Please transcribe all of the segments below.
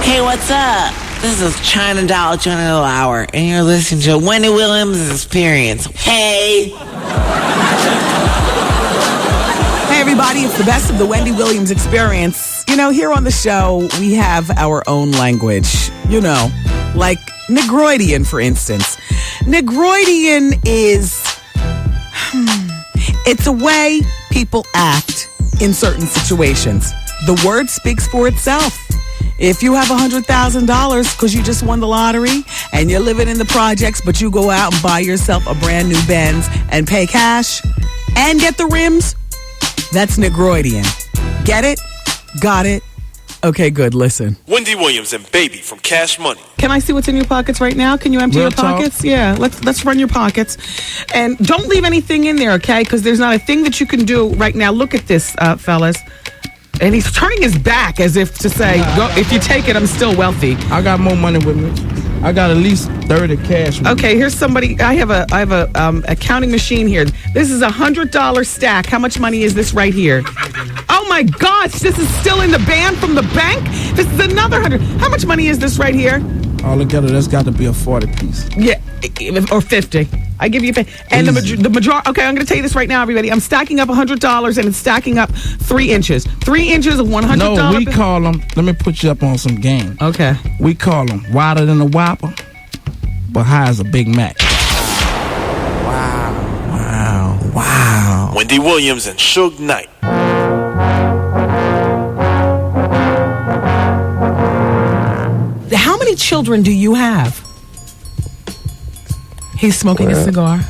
Hey, what's up? This is China Dollar Hour, and you're listening to Wendy WIlliams' Experience. Hey! Hey, everybody, it's the best of the Wendy WIlliams Experience. You know, here on the show, we have our own language. You know, like Negroidian, for instance. Negroidian is... it's a way people act in certain situations. The word speaks for itself. If you have $100,000 because you just won the lottery and you're living in the projects, but you go out and buy yourself a brand new Benz and pay cash and get the rims, that's Negroidian. Get it? Got it? Okay, good. Listen. Wendy WIlliams and Baby from Cash Money. Can I see what's in your pockets right now? Can you empty your pockets? Yeah, let's run your pockets. And don't leave anything in there, okay? Because there's not a thing that you can do right now. Look at this, fellas. And he's turning his back as if to say, "Go, if you take it, I'm still wealthy." I got more money with me. I got at least 30 cash. Okay, here's somebody. I have a counting machine here. This is $100 stack. How much money is this right here? Oh my gosh, this is still in the band from the bank. This is another 100. How much money is this right here? All together, that's got to be a 40 piece. Yeah, or 50. I give you 50. And the majority. Okay, I'm going to tell you this right now, everybody. I'm stacking up $100, and it's stacking up 3 inches. 3 inches of $100. No, we call them. Let me put you up on some game. Okay. We call them wider than a Whopper, but high as a Big Mac. Wow. Wendy WIlliams and Suge Knight. How many children do you have? He's smoking a cigar.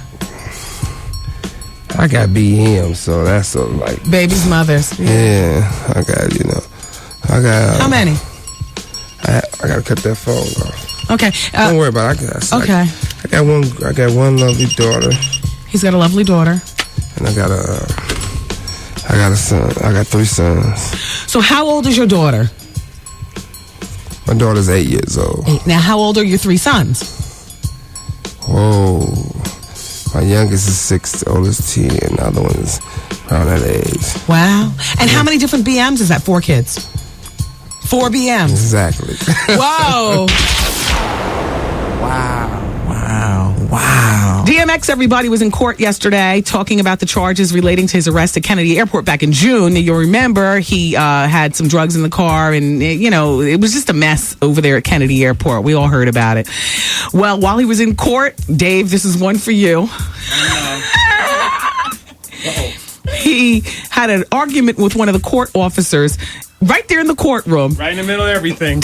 I got BM, so that's like baby's mothers. Yeah, I got I got. How many? I gotta cut that phone off. Okay. Don't worry about it. Okay. I got one lovely daughter. He's got a lovely daughter. And I got a son. I got 3 sons. So how old is your daughter? My daughter's 8 years old. Now, how old are your 3 sons? Whoa. My youngest is 6, the oldest 10, and the other one is around that age. Wow. And how many different BMs is that? 4 kids? 4 BMs? Exactly. Whoa. Wow. DMX, everybody, was in court yesterday talking about the charges relating to his arrest at Kennedy Airport back in June. You'll remember he had some drugs in the car, and, it was just a mess over there at Kennedy Airport. We all heard about it. Well, while he was in court, Dave, this is one for you. He had an argument with one of the court officers right there in the courtroom. Right in the middle of everything.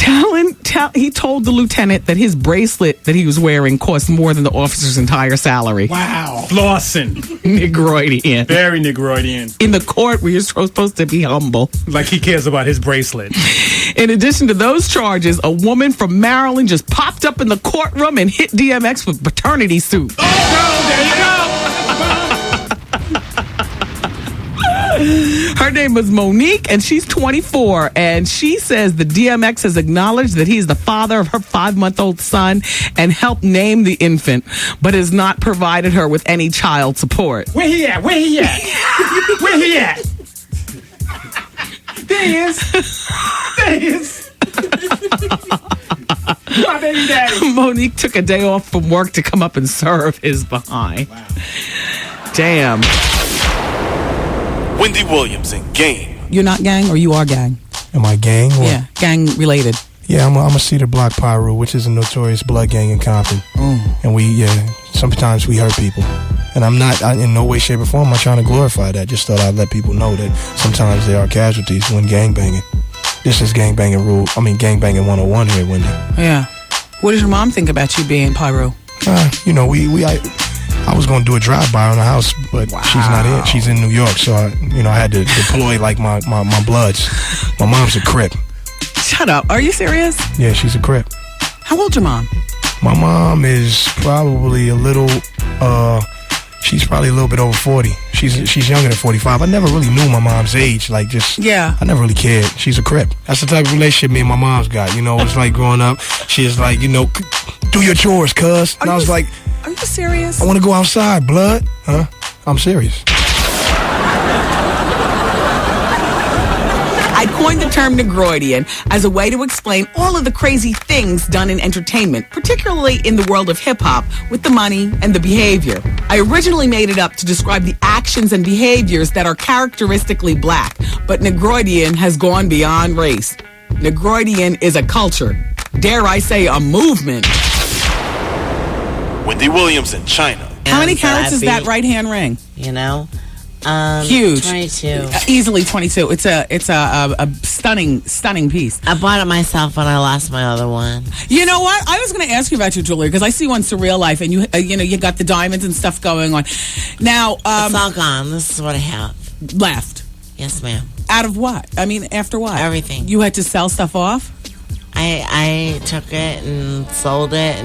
He told the lieutenant that his bracelet that he was wearing cost more than the officer's entire salary. Wow. Flossing. Negroidian. Very Negroidian. In the court where you're supposed to be humble. Like he cares about his bracelet. In addition to those charges, a woman from Maryland just popped up in the courtroom and hit DMX with paternity suit. Oh, there you go. Her name was Monique, and she's 24, and she says the DMX has acknowledged that he's the father of her 5-month-old son and helped name the infant, but has not provided her with any child support. Where he at? Where he at? Where he at? There he is. There he is. My baby daddy. Monique took a day off from work to come up and serve his behind. Wow. Damn. Wendy WIlliams and Game. You're not gang, or you are gang? Am I gang? Or? Yeah, gang related. Yeah, I'm a Cedar Block Pyro, which is a notorious blood gang in Compton. And sometimes we hurt people. And I'm not, in no way, shape, or form, I'm not trying to glorify that. Just thought I'd let people know that sometimes there are casualties when gangbanging. This is gangbanging 101 here, Wendy. Yeah. What does your mom think about you being Pyro? I was going to do a drive-by on the house, but she's not in. She's in New York, so I had to deploy like my bloods. My mom's a Crip. Shut up. Are you serious? Yeah, she's a Crip. How old's your mom? My mom is probably she's probably a little bit over 40. She's younger than 45. I never really knew my mom's age. I never really cared. She's a Crip. That's the type of relationship me and my mom's got. It's like growing up, she's like, do your chores, cuz. And I was like, are you serious? I want to go outside, blood. Huh? I'm serious. I'd coined the term Negroidian as a way to explain all of the crazy things done in entertainment, particularly in the world of hip-hop, with the money and the behavior. I originally made it up to describe the actions and behaviors that are characteristically black, but Negroidian has gone beyond race. Negroidian is a culture. Dare I say a movement. Wendy Williams in China. How many And carats is that beat, right hand ring? You know? Huge. 22. Easily 22. It's a stunning piece. I bought it myself when I lost my other one. You know what? I was going to ask you about your jewelry because I see you on Surreal Life, and you got the diamonds and stuff going on. Now, It's all gone. This is what I have. left. Yes, ma'am. Out of what? I mean, after what? Everything. You had to sell stuff off? I took it and sold it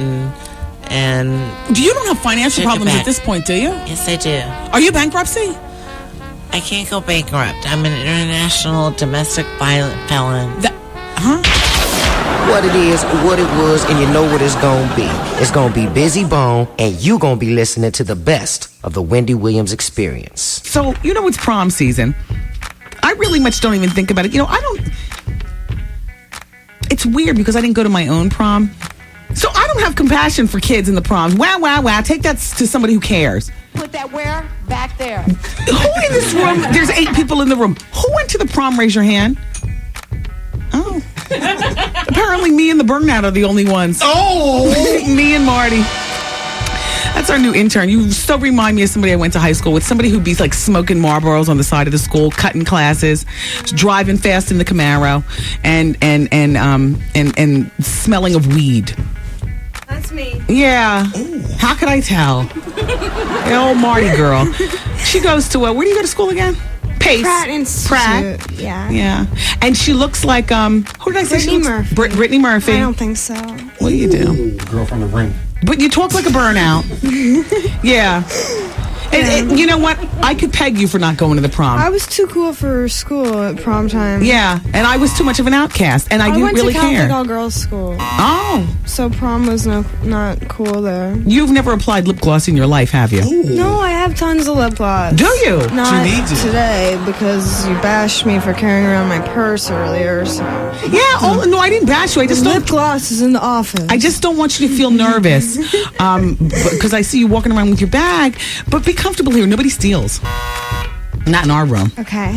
and You don't have financial Took it problems back. at this point, do you? yes, I do. Are you bankruptcy? I can't go bankrupt. I'm an international domestic violent felon. What it is, what it was, and you know what it's gonna be. It's gonna be Busy Bone, and you gonna be listening to the best of the Wendy Williams experience. So, it's prom season. I really much don't even think about it. It's weird because I didn't go to my own prom. So I don't have compassion for kids in the proms. Wow. Take that to somebody who cares. Put that where? Back there. Who in this room? There's 8 people in the room. Who went to the prom? Raise your hand. Oh. Apparently me and the burnout are the only ones. Oh! Me and Marty. That's our new intern. You so remind me of somebody I went to high school with. Somebody who'd be like smoking Marlboros on the side of the school, cutting classes, driving fast in the Camaro, and smelling of weed. That's me. Yeah. How could I tell? The old Marty girl. She goes to where do you go to school again? Pace. Pratt Institute. Pratt. Yeah. Yeah. And she looks like who did I say she Brittany looks? Murphy. Brittany Murphy. I don't think so. What do you do? Girl from the ring. But you talk like a burnout. Yeah. And you know what? I could peg you for not going to the prom. I was too cool for school at prom time. Yeah, and I was too much of an outcast, and I didn't went really to Catholic care. all-girls school, Oh, so prom was not cool there. you've never applied lip gloss in your life, have you? No, I have tons of lip gloss. Do you? Not She needs it. today because you bashed me for carrying around my purse earlier. So Yeah. Oh no, I didn't bash you. I just lip don't. gloss is in the office. I just don't want you to feel nervous, because I see you walking around with your bag. But be comfortable here. Nobody steals. Not in our room. Okay.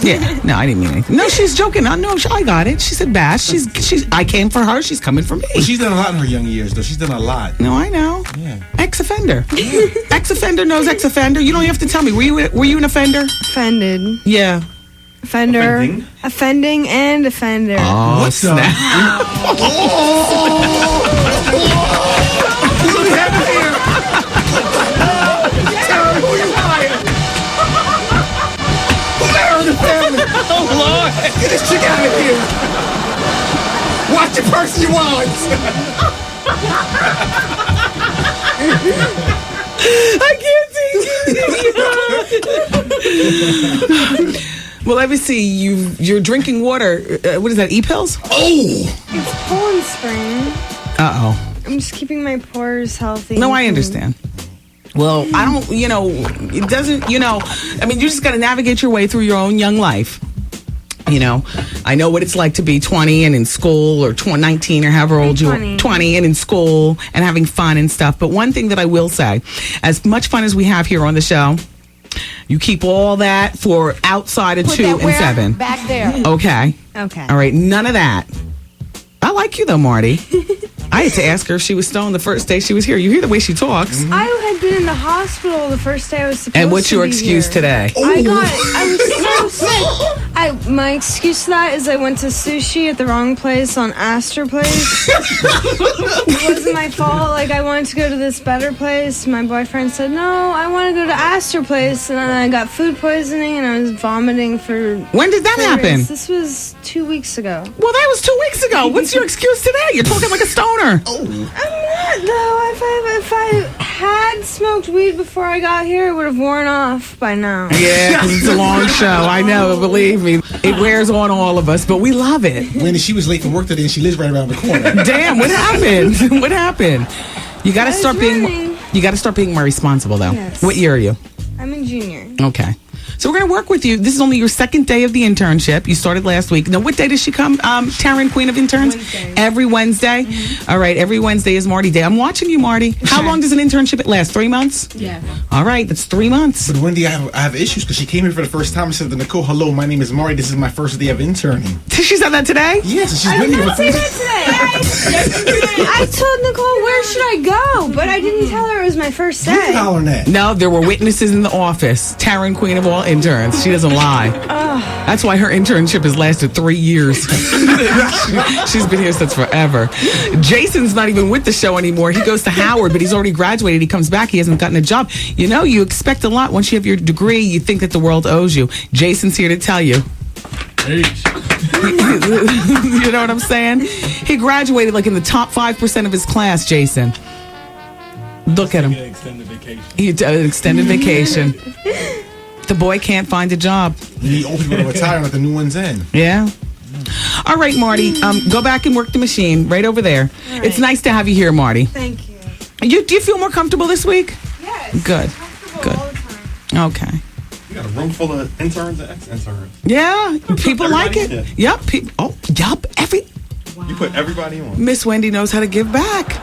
Yeah. No, I didn't mean anything. No, she's joking. No, I got it. She said bash. She's. I came for her. She's coming for me. Well, she's done a lot in her young years, though. She's done a lot. No, I know. Yeah. Ex-offender. Ex-offender knows ex-offender. You don't have to tell me. Were you an offender? Offended. Yeah. Offender. Offending? Offending and offender. Oh, What's up? snap. What happened here? Tell her who you hired. Let her in the family. Oh, Lord. Get this chick out of here. Watch your purse, you want. I can't take it. Well, let me see. You're drinking water. What is that? E-pills? Oh! It's Poland Spring. Uh-oh. I'm just keeping my pores healthy. No, I understand. Well, I don't, it doesn't, I mean, you just got to navigate your way through your own young life. I know what it's like to be 20 and in school, or 19 or however old you are. 20 and in school and having fun and stuff. But one thing that I will say, as much fun as we have here on the show, you keep all that for outside of Put 2 that and where? 7. Back there. Okay. Okay. All right. None of that. I like you though, Marty. I had to ask her if she was stoned the first day she was here. You hear the way she talks. I had been in the hospital the first day I was supposed to. And what's your be excuse here. today? I was so sick. My excuse to that is I went to sushi at the wrong place on Astor Place. It wasn't my fault. Like, I wanted to go to this better place. My boyfriend said, no, I want to go to Astor Place. And then I got food poisoning and I was vomiting for... When did that 3 happen? days. This was 2 weeks ago. Well, that was 2 weeks ago. What's your excuse today? You're talking like a stoner. I'm not, though. If I had smoked weed before I got here, it would have worn off by now. Yeah, 'cause it's a long show. I know, believe me. It wears on all of us, but we love it. Wendy, she was late for work today and she lives right around the corner. Damn, what happened? What happened? You got to I was start being. running. You got to start being more responsible, though. Yes. What year are you? I'm a junior. Okay. So we're going to work with you. This is only your second day of the internship. You started last week. Now, what day does she come, Taryn, Queen of Interns? Wednesday. Every Wednesday? Mm-hmm. All right, every Wednesday is Marty Day. I'm watching you, Marty. Okay. How long does an internship last? 3 months? Yeah. All right, that's 3 months. But Wendy, I have issues because she came here for the first time and said to Nicole, hello, my name is Marty. This is my first day of interning. She said that today? Yes, she's I been did here not for say 3 that today. I told Nicole, where should I go? But I didn't tell her it was my first day. You're hollering that. No, there were witnesses in the office. Taryn, Queen of all interns. She doesn't lie. That's why her internship has lasted 3 years. She's been here since forever. Jason's not even with the show anymore. He goes to Howard, but he's already graduated. He comes back. He hasn't gotten a job. You know, you expect a lot. Once you have your degree, you think that the world owes you. Jason's here to tell you. You know what I'm saying? He graduated like in the top 5% of his class, Jason. Look at him. He did an extended vacation. The boy can't find a job. You need old people to retire and let the new ones in. Yeah. All right, Marty. Go back and work the machine right over there. Right. It's nice to have you here, Marty. Thank you. Do you feel more comfortable this week? Yes. Good. Good. All the time. Okay. You got a room full of interns and ex-interns. Yeah, people like it. In. Yep. Yup. You put everybody on. Miss Wendy knows how to give back.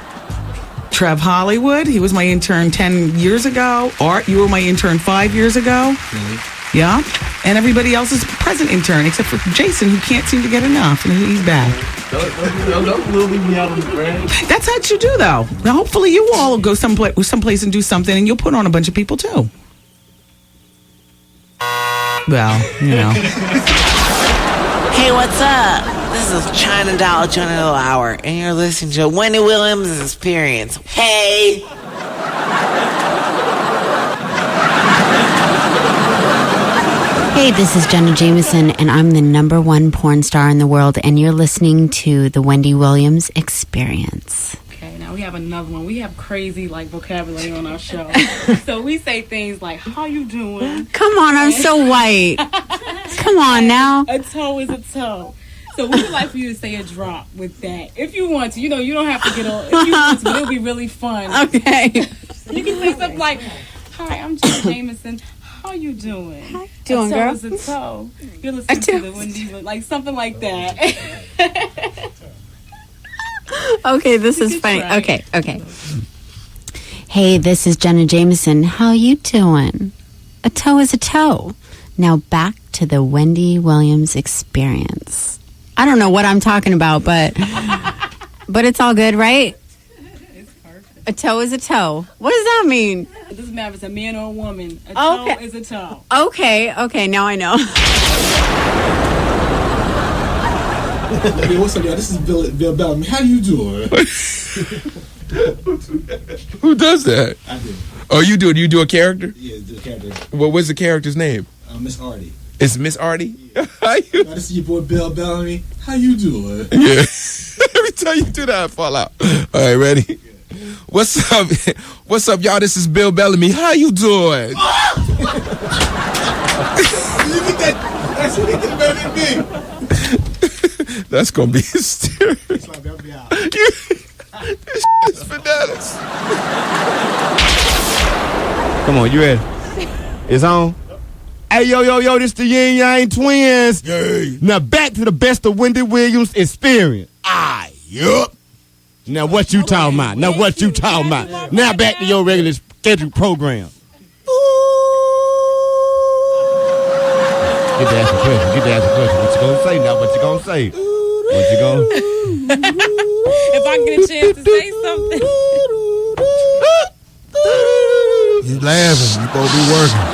Trev Hollywood, he was my intern 10 years ago. Art, you were my intern 5 years ago. Really? Yeah. And everybody else is present intern, except for Jason, who can't seem to get enough, and he's back. Don't leave me out on the ground. That's what you do, though. Now, hopefully you all will go someplace and do something, and you'll put on a bunch of people, too. Well, you know. Hey, what's up? This is China Dollar Hour, and you're listening to Wendy WIlliams' Experience. Hey! Hey, this is Jenna Jameson, and I'm the #1 porn star in the world, and you're listening to the Wendy WIlliams Experience. Okay, now we have another one. We have crazy, vocabulary on our show. So we say things like, how you doing? Come on, I'm so white. Come on now. A toe is a toe. So we would like for you to say a drop with that. If you want to. You know, you don't have to get on. If you want to, but it'll be really fun. Okay. You can say something like, hi, I'm Jenna Jameson. How you doing? How doing, a toe girl? is a toe. You're listening to the Wendy, like something like that. Okay, this is funny. Okay. Hey, this is Jenna Jameson. How you doing? A toe is a toe. Now back to the Wendy WIlliams Experience. I don't know what I'm talking about, but it's all good, right? It's perfect. A toe is a toe. What does that mean? It doesn't matter if it's a man or a woman. A toe is a toe. Okay, now I know. Hey, what's up, y'all? This is Bill Bellamy. How you doing? Who does that? I do. Oh, you do it. You do a character? Yeah, the character. Well, what's the character's name? Miss Artie. It's Miss Artie? Yeah. This is your boy Bill Bellamy. How you doing? Yeah. Every time you do that, I fall out. All right, ready? Yeah. What's up? What's up, y'all? This is Bill Bellamy. How you doing? You get that? That's what he did better than me. That's gonna be hysterical. It's like, help me out. This is bananas. Come on, you ready? It's on. Hey, yo, this the Yin Yang Twins. Yay. Now back to the best of Wendy WIlliams Experience. Yup. Now what you talking about? Now back to your regular scheduled program. Get to ask a question. What you gonna say now? What you gonna say? If I get a chance to say something. You laughing. You supposed to be working.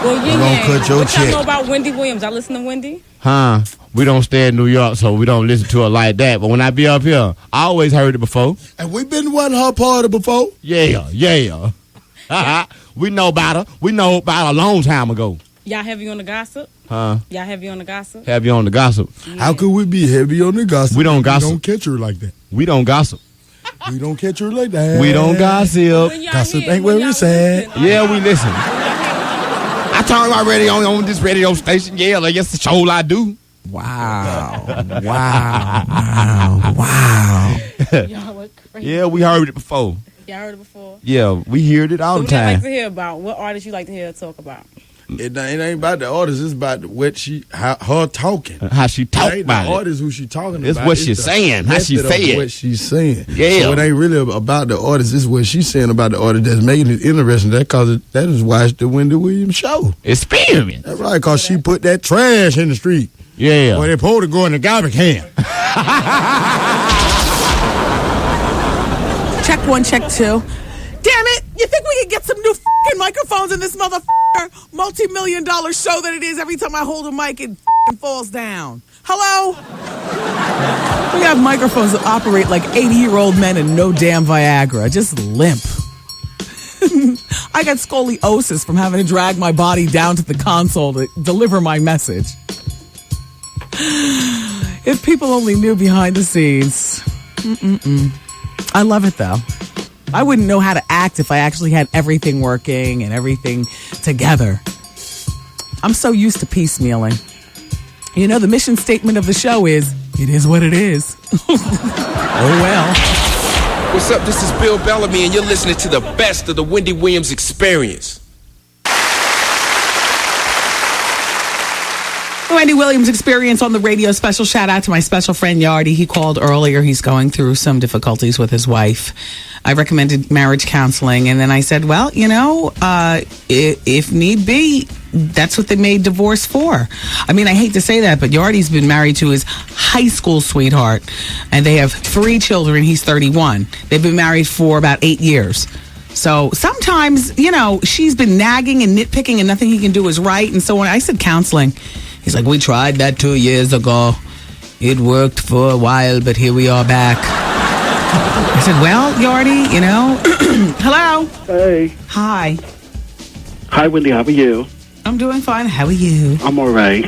Well, yeah, gonna cut your what y'all check. know about Wendy WIlliams? Y'all listen to Wendy? Huh? We don't stay in New York, so we don't listen to her like that. But when I be up here, I always heard it before. And we been to one her party before. Yeah. We know about her. We know about her a long time ago. Y'all heavy on the gossip? Huh? Y'all heavy on the gossip? Have you on the gossip? Yeah. How could we be heavy on the gossip? We don't gossip. We don't catch her like that. We don't gossip. We don't catch her like that. We don't gossip. When y'all Gossip hear- ain't when where we y'all said. listen, Yeah, we listen. I turn my radio on this radio station. Yeah, like that's the show I do. Wow. Y'all look crazy. Yeah, we heard it before. Y'all heard it before? Yeah, we heard it all So the what y'all like time. to hear about? What artists you like to hear talk about? It ain't about the artist. It's about what her talking. How she talk about the it. artist who she talking It's about. what she's saying. How she say it. What she's saying. Yeah. So it ain't really about the artist. It's what she's saying about the artist that's making it interesting. That is why it's the Wendy Williams show. Experience. That's right, because she put that trash in the street. Yeah. Where they supposed to go in the garbage can. Check 1, check 2. Damn it! You think we could get some new fucking microphones in this motherfucker multi-million-dollar show that it is? Every time I hold a mic, it fucking falls down. Hello? We have microphones that operate like 80-year-old men and no damn Viagra. Just limp. I got scoliosis from having to drag my body down to the console to deliver my message. If people only knew behind the scenes. I love it, though. I wouldn't know how to act if I actually had everything working and everything together. I'm so used to piecemealing. You know, the mission statement of the show is, it is what it is. Oh, well. What's up? This is Bill Bellamy, and you're listening to the best of the Wendy Williams Experience. Wendy Williams Experience on the radio. Special shout out to my special friend Yardy. He called earlier. He's going through some difficulties with his wife. I recommended marriage counseling, and then I said, well, you know, if need be, that's what they made divorce for. I mean, I hate to say that, but Yardy's been married to his high school sweetheart, and they have 3 children. He's 31. They've been married for about 8 years. So sometimes, you know, she's been nagging and nitpicking and nothing he can do is right. And so when I said counseling, he's like, we tried that 2 years ago. It worked for a while, but here we are back. I said, well, Yardy, you know. Hello. Hey. Hi. Hi, Wendy. How are you? I'm doing fine. How are you? I'm all right.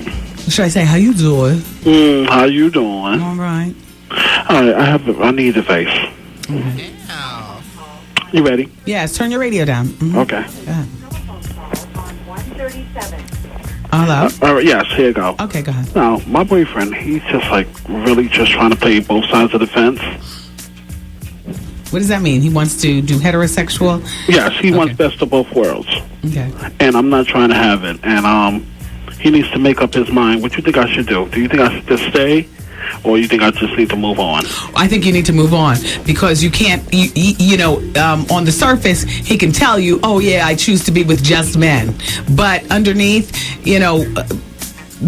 Should I say, how you doing? How you doing? All right. All right, I need advice. Okay. You ready? Yes, turn your radio down. Mm-hmm. Okay. Go ahead. 137. Hello? All right, yes, here you go. Okay, go ahead. Now, my boyfriend, he's just like really just trying to play both sides of the fence. What does that mean? He wants to do heterosexual? Yes, he wants best of both worlds. Okay. And I'm not trying to have it. And he needs to make up his mind. What do you think I should do? Do you think I should just stay? Or you think I just need to move on? I think you need to move on because you can't, you know, on the surface, he can tell you, oh, yeah, I choose to be with just men. But underneath, you know,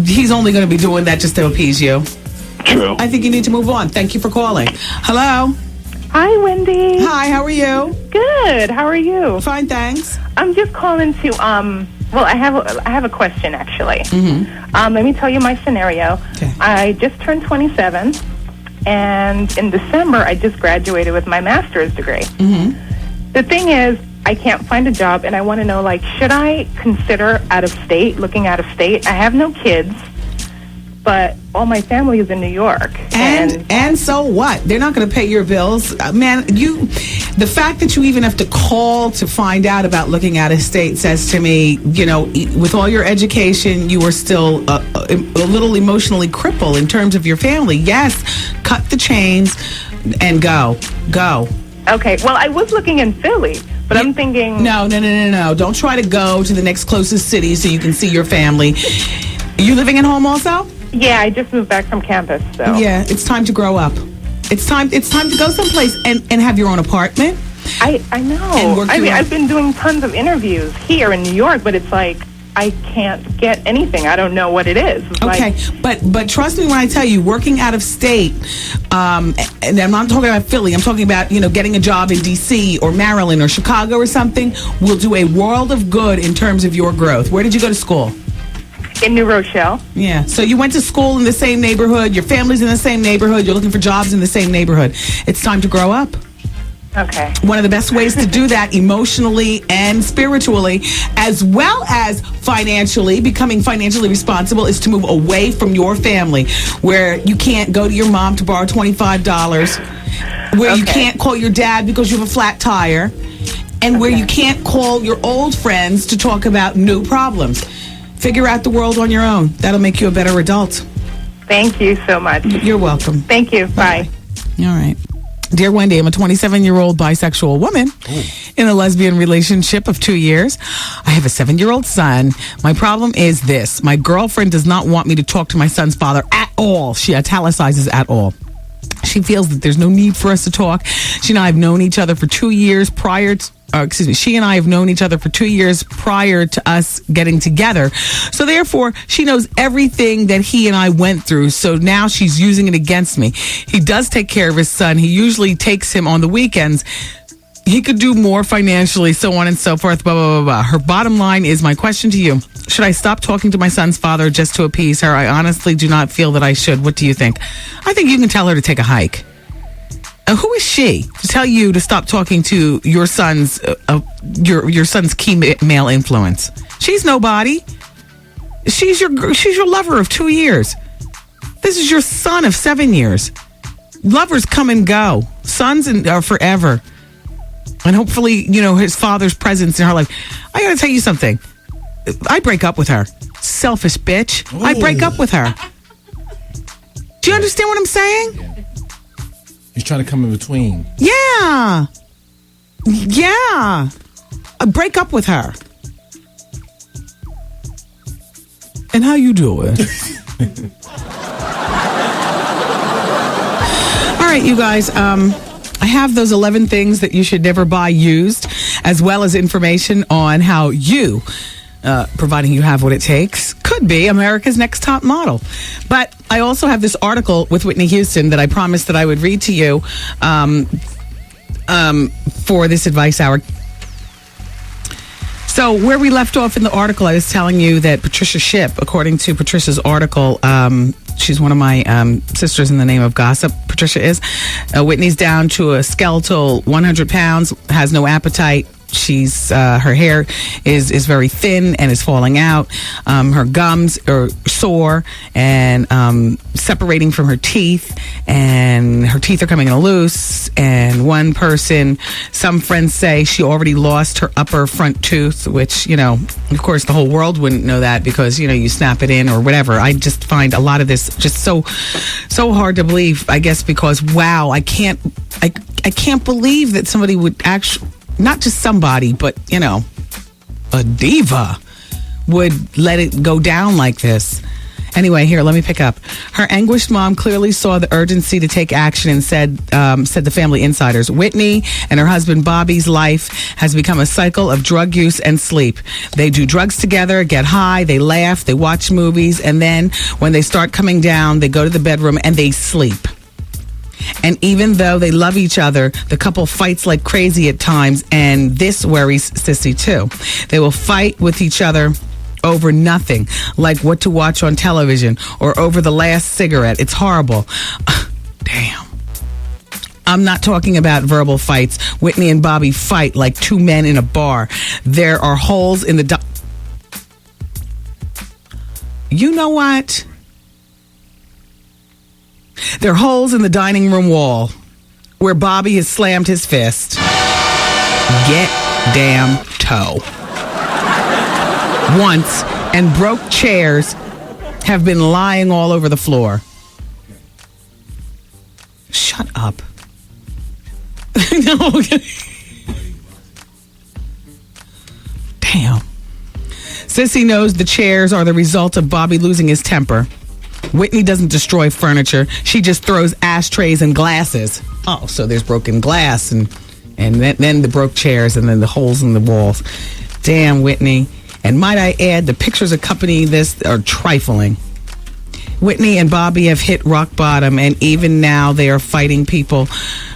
he's only going to be doing that just to appease you. True. I think you need to move on. Thank you for calling. Hello. Hi, Wendy. Hi, how are you? Good. How are you? Fine, thanks. I'm just calling to, well, I have a question, actually. Mm-hmm. Let me tell you my scenario. Okay. I just turned 27, and in December, I just graduated with my master's degree. Mm-hmm. The thing is, I can't find a job, and I want to know, like, should I consider looking out of state? I have no kids, but all my family is in New York. And so what? They're not going to pay your bills. Man, the fact that you even have to call to find out about looking out of state says to me, you know, with all your education, you are still a little emotionally crippled in terms of your family. Yes, cut the chains and go. Okay, well, I was looking in Philly, but I'm thinking... No. Don't try to go to the next closest city so you can see your family. Are you living at home also? Yeah, I just moved back from campus, so... Yeah, it's time to grow up. It's time to go someplace and have your own apartment. I know. I mean, I've been doing tons of interviews here in New York, but it's like I can't get anything. I don't know what it is. It's okay, but trust me when I tell you, working out of state, and I'm not talking about Philly. I'm talking about, you know, getting a job in D.C. or Maryland or Chicago or something will do a world of good in terms of your growth. Where did you go to school? In New Rochelle. Yeah, so you went to school in the same neighborhood. Your family's in the same neighborhood. You're looking for jobs in the same neighborhood. It's time to grow up. Okay. One of the best ways to do that emotionally and spiritually, as well as financially, becoming financially responsible, is to move away from your family, where you can't go to your mom to borrow $25, where you can't call your dad because you have a flat tire, and where you can't call your old friends to talk about new problems. Figure out the world on your own. That'll make you a better adult. Thank you so much. You're welcome. Thank you. Bye. All right. Dear Wendy, I'm a 27-year-old bisexual woman in a lesbian relationship of 2 years. I have a 7-year-old son. My problem is this. My girlfriend does not want me to talk to my son's father at all. She italicizes at all. She feels that there's no need for us to talk. She and I have known each other for 2 years she and I have known each other for 2 years prior to us getting together. So therefore, she knows everything that he and I went through. So now she's using it against me. He does take care of his son. He usually takes him on the weekends. He could do more financially, so on and so forth, blah, blah, blah, blah. Her bottom line is my question to you. Should I stop talking to my son's father just to appease her? I honestly do not feel that I should. What do you think? I think you can tell her to take a hike. Who is she to tell you to stop talking to your son's your son's key male influence? She's nobody. She's your lover of 2 years. This is your son of 7 years. Lovers come and go. Sons are forever. And hopefully, his father's presence in her life. I got to tell you something. I break up with her. Selfish bitch. Ooh. I break up with her. Do you understand what I'm saying? He's trying to come in between. Yeah. I break up with her. And how you doing? All right, you guys. I have those 11 things that you should never buy used, as well as information on how you, providing you have what it takes, could be America's next top model. But I also have this article with Whitney Houston that I promised that I would read to you for this advice hour. So where we left off in the article, I was telling you that Patricia Shipp, according to Patricia's article, she's one of my sisters in the name of gossip, Patricia is. Whitney's down to a skeletal 100 pounds, has no appetite. She's her hair is very thin and is falling out. Her gums are sore and separating from her teeth, and her teeth are coming loose. And some friends say she already lost her upper front tooth, which, of course, the whole world wouldn't know that because, you snap it in or whatever. I just find a lot of this just so hard to believe, I guess, because, wow, I can't believe that somebody would actually, not just somebody, but, a diva would let it go down like this. Anyway, here, let me pick up. Her anguished mom clearly saw the urgency to take action and said the family insiders, Whitney and her husband Bobby's life has become a cycle of drug use and sleep. They do drugs together, get high, they laugh, they watch movies, and then when they start coming down, they go to the bedroom and they sleep. And even though they love each other, the couple fights like crazy at times, and this worries Sissy too. They will fight with each other over nothing, like what to watch on television or over the last cigarette. It's horrible. Damn. I'm not talking about verbal fights. Whitney and Bobby fight like two men in a bar. There are holes in the... You know what? There are holes in the dining room wall where Bobby has slammed his fist. Get damn toe. Once, and broke chairs have been lying all over the floor. Shut up. No. Damn. Sissy knows the chairs are the result of Bobby losing his temper. Whitney doesn't destroy furniture. She just throws ashtrays and glasses. Oh, so there's broken glass and then the broke chairs and then the holes in the walls. Damn, Whitney. And might I add, the pictures accompanying this are trifling. Whitney and Bobby have hit rock bottom, and even now they are fighting people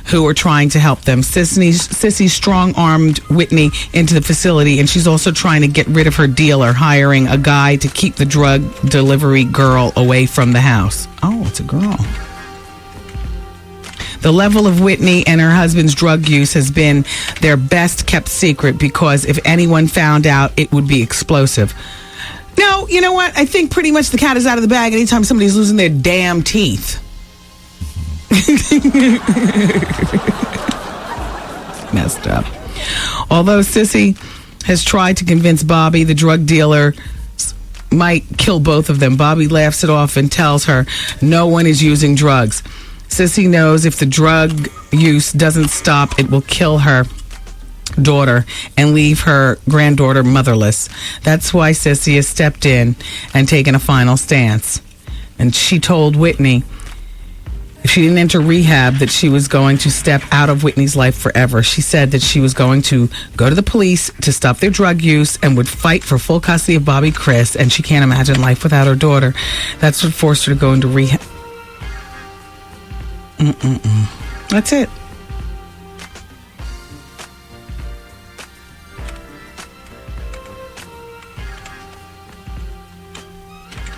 who are trying to help them. Sissy strong-armed Whitney into the facility, and she's also trying to get rid of her dealer, hiring a guy to keep the drug delivery girl away from the house. Oh, it's a girl. The level of Whitney and her husband's drug use has been their best kept secret because if anyone found out, it would be explosive. No, you know what? I think pretty much the cat is out of the bag anytime somebody's losing their damn teeth. Messed up. Although Sissy has tried to convince Bobby the drug dealer might kill both of them, Bobby laughs it off and tells her no one is using drugs. Sissy knows if the drug use doesn't stop, it will kill her daughter and leave her granddaughter motherless. That's why Sissy has stepped in and taken a final stance. And she told Whitney if she didn't enter rehab that she was going to step out of Whitney's life forever. She said that she was going to go to the police to stop their drug use and would fight for full custody of Bobby Chris, and she can't imagine life without her daughter. That's what forced her to go into rehab. That's it.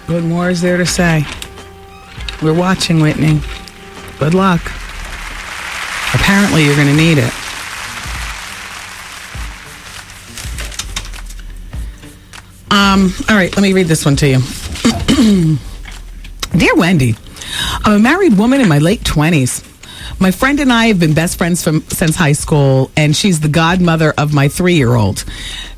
What more is there to say? We're watching, Whitney. Good luck. Apparently, you're going to need it. All right, let me read this one to you. Dear Wendy, I'm a married woman in my late 20s. My friend and I have been best friends since high school, and she's the godmother of my 3-year-old.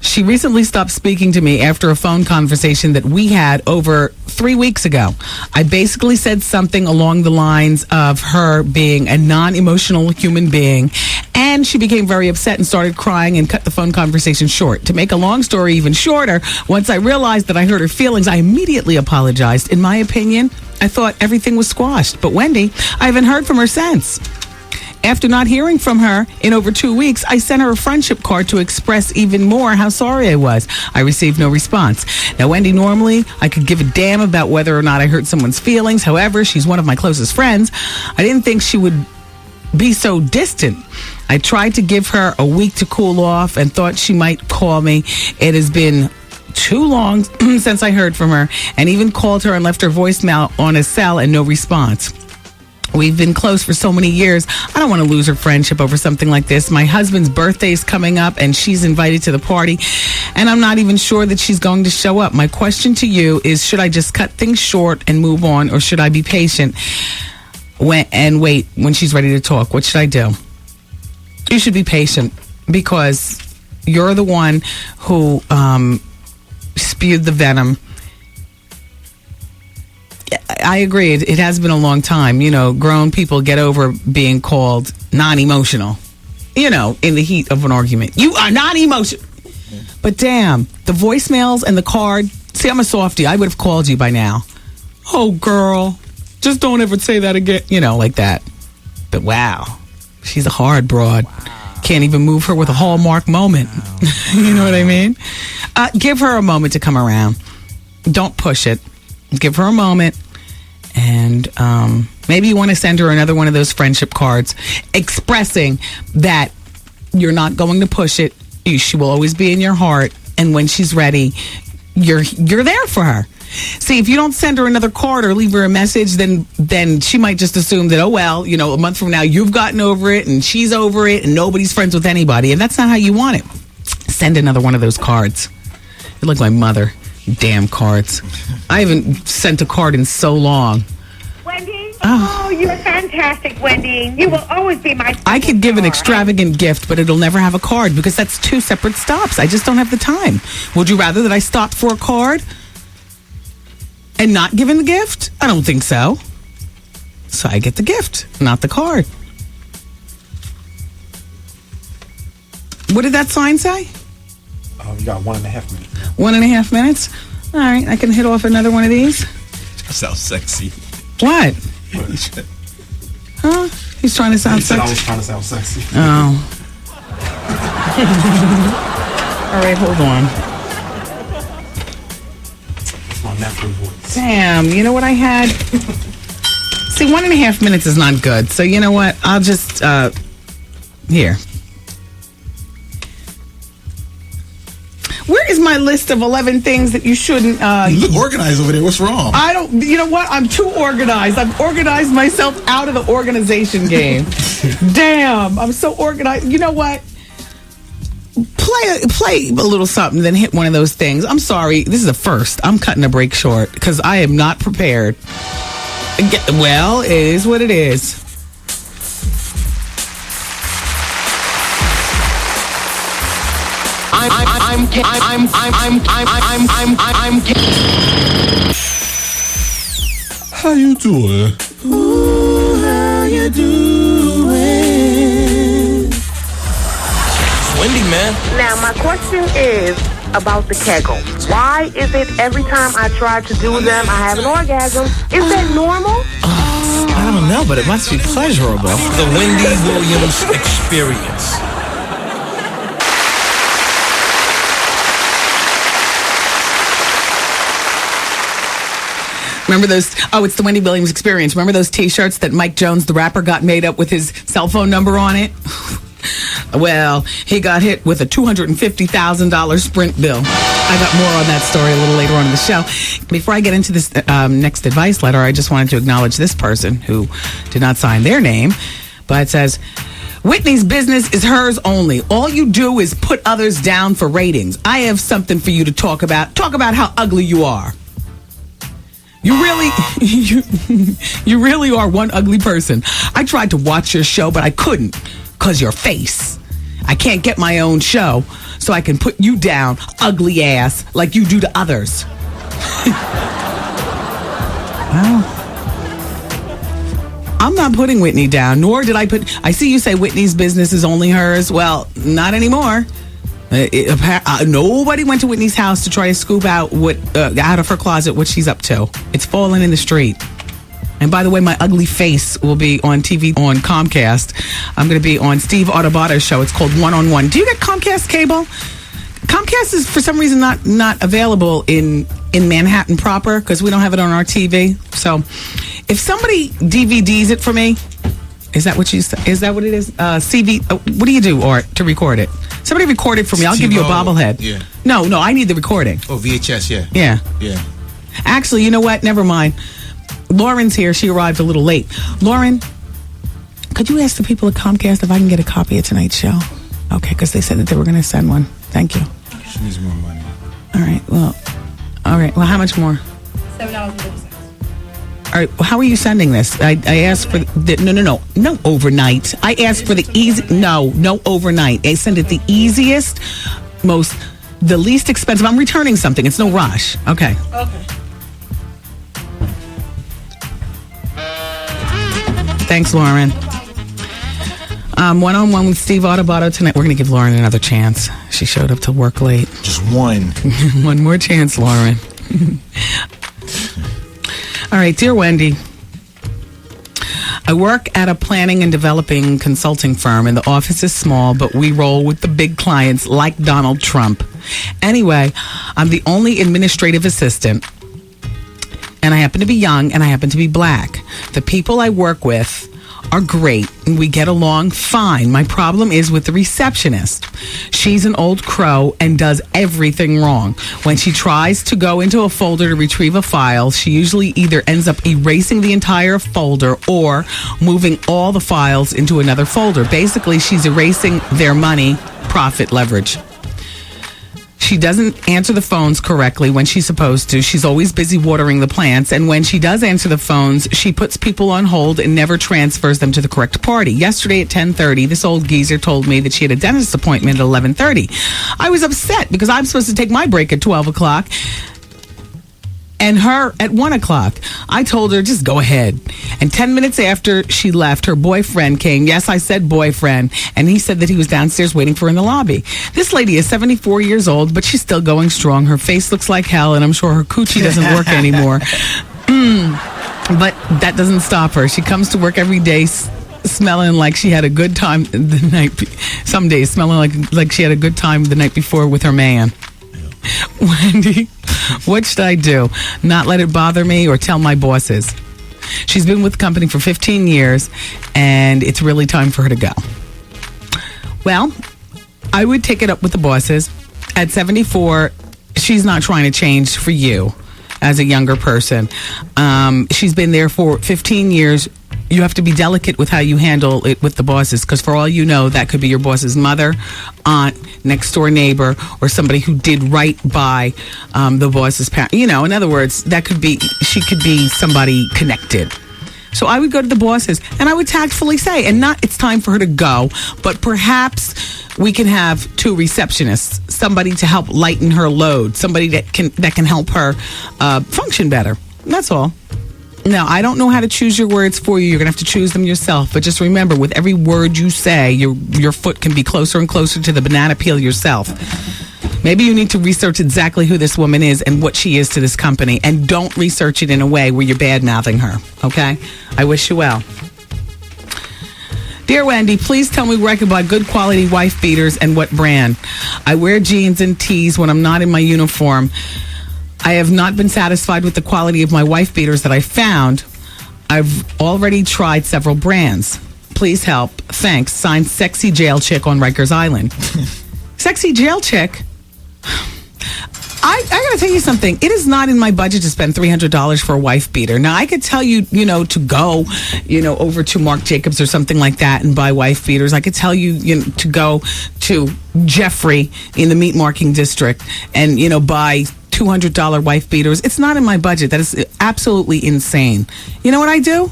She recently stopped speaking to me after a phone conversation that we had over 3 weeks ago. I basically said something along the lines of her being a non-emotional human being, and she became very upset and started crying and cut the phone conversation short. To make a long story even shorter, once I realized that I hurt her feelings, I immediately apologized. In my opinion, I thought everything was squashed. But Wendy, I haven't heard from her since. After not hearing from her in over 2 weeks, I sent her a friendship card to express even more how sorry I was. I received no response. Now, Wendy, normally I could give a damn about whether or not I hurt someone's feelings. However, she's one of my closest friends. I didn't think she would be so distant. I tried to give her a week to cool off and thought she might call me. It has been too long since I heard from her, and even called her and left her voicemail on a cell and no response. We've been close for so many years. I don't want to lose her friendship over something like this. My husband's birthday is coming up, and she's invited to the party, and I'm not even sure that she's going to show up. My question to you is, should I just cut things short and move on, or should I be patient and wait when she's ready to talk? What should I do? You should be patient, because you're the one who spewed the venom. I agree. It has been a long time. You know, grown people get over being called non-emotional, you know, in the heat of an argument. You are non-emotional. But damn, the voicemails and the card. See, I'm a softie. I would have called you by now. Oh, girl, just don't ever say that again. You know, like that. But wow, she's a hard broad. Wow. Can't even move her with a Hallmark moment. Wow. You know what I mean? Give her a moment to come around. Don't push it. Give her a moment, and maybe you want to send her another one of those friendship cards expressing that you're not going to push it. She will always be in your heart, and when she's ready, you're there for her. See, if you don't send her another card or leave her a message, then she might just assume that, oh, well, you know, a month from now you've gotten over it and she's over it and nobody's friends with anybody, and that's not how you want it. Send another one of those cards. You're like my mother. Damn cards. I haven't sent a card in so long. Wendy? Oh, you're fantastic, Wendy. You will always be my... I could give an extravagant gift, but it'll never have a card because that's 2 separate stops. I just don't have the time. Would you rather that I stopped for a card and not given the gift? I don't think so. So I get the gift, not the card. What did that sign say? You got 1.5 minutes. 1.5 minutes? All right, I can hit off another one of these. That sounds sexy. What? Huh? He's trying to sound sexy. I was trying to sound sexy. Oh. All right, hold on. That's my natural voice. Damn, you know what I had? See, 1.5 minutes is not good. So you know what? I'll just, here. Where is my list of 11 things that you shouldn't... You look organized over there. What's wrong? I don't... You know what? I'm too organized. I've organized myself out of the organization game. Damn. I'm so organized. You know what? Play a little something, then hit one of those things. I'm sorry. This is a first. I'm cutting a break short because I am not prepared. Well, it is what it is. How you doing? Ooh, how you doing? Wendy, man. Now, my question is about the Kegel. Why is it every time I try to do them, I have an orgasm? Is that normal? I don't know, but it must be pleasurable. The Wendy Williams Experience. Remember those? Oh, it's the Wendy Williams Experience. Remember those T-shirts that Mike Jones, the rapper, got made up with his cell phone number on it? Well, he got hit with a $250,000 Sprint bill. I got more on that story a little later on in the show. Before I get into this next advice letter, I just wanted to acknowledge this person who did not sign their name, but it says, Whitney's business is hers only. All you do is put others down for ratings. I have something for you to talk about. Talk about how ugly you are. You really, you really are one ugly person. I tried to watch your show, but I couldn't because your face. I can't get my own show, so I can put you down, ugly ass, like you do to others. Well, I'm not putting Whitney down, nor did I put... I see you say Whitney's business is only hers. Well, not anymore. Nobody went to Whitney's house to try to scoop out out of her closet what she's up to. It's falling in the street. And by the way, my ugly face will be on TV on Comcast. I'm going to be on Steve Autobato's show. It's called One on One. Do you get Comcast cable? Comcast is for some reason not available in Manhattan proper because we don't have it on our TV. So if somebody DVDs it for me, is that what it is? CV. What do you do, Art, to record it? Somebody record it for me. I'll give you a bobblehead. Yeah. No, I need the recording. Oh, VHS, yeah. Yeah. Yeah. Actually, you know what? Never mind. Lauren's here. She arrived a little late. Lauren, could you ask the people at Comcast if I can get a copy of tonight's show? Okay, because they said that they were going to send one. Thank you. She needs more money. All right. Well, how much more? $7.30. All right. Well, how are you sending this? I asked for no overnight. I asked for the easy. No overnight. I send it the easiest, the least expensive. I'm returning something. It's no rush. Okay. Thanks, Lauren. One-on-one with Steve Autobato tonight. We're going to give Lauren another chance. She showed up to work late. Just one. One more chance, Lauren. All right, dear Wendy. I work at a planning and developing consulting firm, and the office is small, but we roll with the big clients like Donald Trump. Anyway, I'm the only administrative assistant, and I happen to be young, and I happen to be black. The people I work with are great, and we get along fine. My problem is with the receptionist. She's an old crow and does everything wrong. When she tries to go into a folder to retrieve a file, she usually either ends up erasing the entire folder or moving all the files into another folder. Basically, she's erasing their money, profit, leverage. She doesn't answer the phones correctly when she's supposed to. She's always busy watering the plants. And when she does answer the phones, she puts people on hold and never transfers them to the correct party. Yesterday at 10:30, this old geezer told me that she had a dentist appointment at 11:30. I was upset because I'm supposed to take my break at 12 o'clock. And her at 1 o'clock. I told her, just go ahead. And 10 minutes after she left, her boyfriend came. Yes, I said boyfriend. And he said that he was downstairs waiting for her in the lobby. This lady is 74 years old, but she's still going strong. Her face looks like hell, and I'm sure her coochie doesn't work anymore. But that doesn't stop her. She comes to work every day smelling like she had a good time the night. Some days smelling like she had a good time the night before with her man. Wendy, what should I do? Not let it bother me or tell my bosses? She's been with the company for 15 years, and it's really time for her to go. Well, I would take it up with the bosses. At 74, she's not trying to change for you as a younger person. She's been there for 15 years. You have to be delicate with how you handle it with the bosses, because for all you know, that could be your boss's mother, aunt, next door neighbor, or somebody who did right by the boss's parent. You know, in other words, she could be somebody connected. So I would go to the bosses and I would tactfully say, and not it's time for her to go, but perhaps we can have two receptionists, somebody to help lighten her load, somebody that can help her function better. That's all. No, I don't know how to choose your words for you. You're going to have to choose them yourself. But just remember, with every word you say, your foot can be closer and closer to the banana peel yourself. Maybe you need to research exactly who this woman is and what she is to this company. And don't research it in a way where you're bad-mouthing her, okay? I wish you well. Dear Wendy, please tell me where I can buy good quality wife beaters and what brand. I wear jeans and tees when I'm not in my uniform. I have not been satisfied with the quality of my wife beaters that I found. I've already tried several brands. Please help. Thanks. Signed, Sexy Jail Chick on Rikers Island. Sexy Jail Chick? I got to tell you something. It is not in my budget to spend $300 for a wife beater. Now, I could tell you, to go, over to Marc Jacobs or something like that and buy wife beaters. I could tell you, to go to Jeffrey in the meat marking district and, buy $200 wife beaters. It's not in my budget. That is absolutely insane. You know what I do?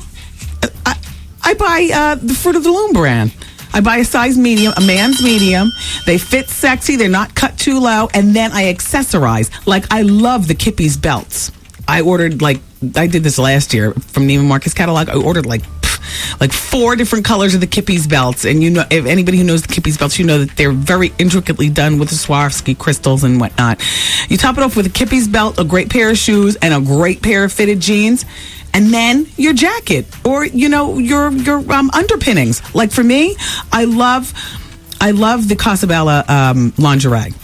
I buy the Fruit of the Loom brand. I buy a size medium, a man's medium. They fit sexy. They're not cut too low. And then I accessorize. Like, I love the Kippy's belts. I ordered, I did this last year from Neiman Marcus catalog. I ordered, like 4 different colors of the Kippy's belts. And, if anybody who knows the Kippy's belts, you know that they're very intricately done with the Swarovski crystals and whatnot. You top it off with a Kippy's belt, a great pair of shoes, and a great pair of fitted jeans. And then your jacket or, your underpinnings. Like for me, I love the Casabella lingerie.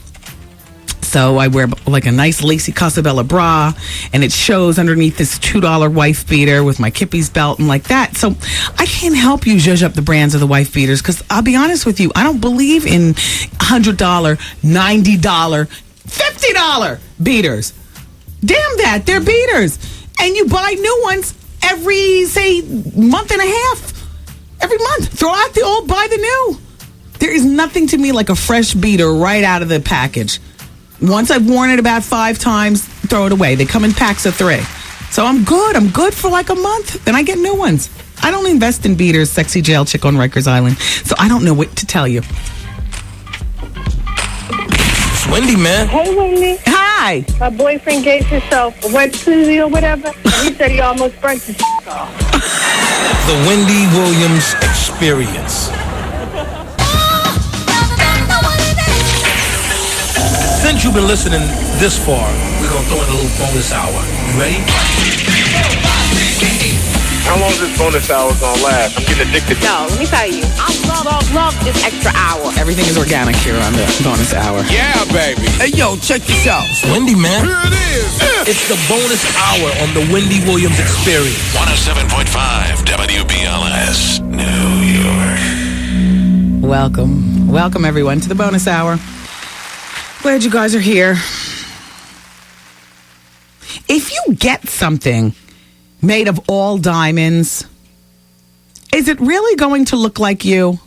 So I wear like a nice lacy Casabella bra, and it shows underneath this $2 wife beater with my Kippy's belt and like that. So I can't help you judge up the brands of the wife beaters because I'll be honest with you, I don't believe in $100, $90, $50 beaters. Damn that, they're beaters. And you buy new ones every, say, month and a half. Every month. Throw out the old, buy the new. There is nothing to me like a fresh beater right out of the package. Once I've worn it about 5 times, throw it away. They come in packs of 3. So I'm good. I'm good for like a month. Then I get new ones. I don't invest in beaters, Sexy Jail Chick on Rikers Island. So I don't know what to tell you. Wendy, man. Hey, Wendy. Hi. My boyfriend gave himself a wet smoothie or whatever. He said he almost burnt his off. The Wendy Williams Experience. Since you've been listening this far, we're going to throw in a little bonus hour. You ready? How long is this bonus hour gonna last? I'm getting addicted. No, let me tell you. I love this extra hour. Everything is organic here on the bonus hour. Yeah, baby. Hey, yo, check this out. It's Wendy, man. Here it is. It's the bonus hour on the Wendy Williams Experience. 107.5 WBLS, New York. Welcome everyone to the bonus hour. Glad you guys are here. If you get something made of all diamonds, is it really going to look like you?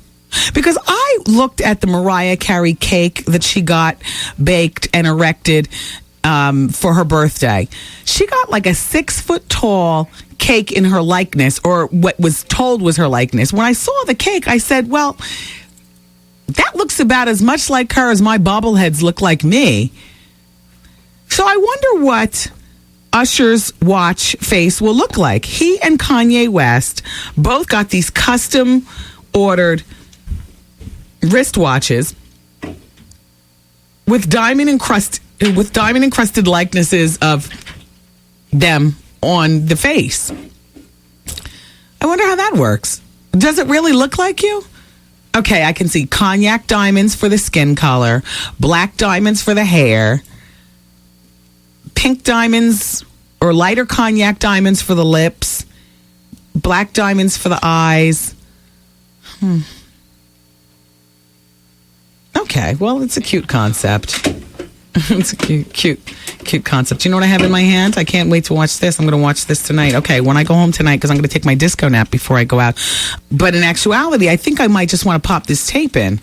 Because I looked at the Mariah Carey cake that she got baked and erected for her birthday. She got like a 6-foot-tall cake in her likeness, or what was told was her likeness. When I saw the cake, I said, well, that looks about as much like her as my bobbleheads look like me. So I wonder what Usher's watch face will look like. He and Kanye West both got these custom ordered wristwatches with diamond encrusted likenesses of them on the face. I wonder how that works. Does it really look like you? Okay, I can see cognac diamonds for the skin color, black diamonds for the hair, pink diamonds or lighter cognac diamonds for the lips, black diamonds for the eyes. Okay, well, it's a cute concept. It's a cute concept. You know what I have in my hand? I can't wait to watch this. I'm going to watch this tonight. Okay, when I go home tonight, because I'm going to take my disco nap before I go out. But in actuality, I think I might just want to pop this tape in.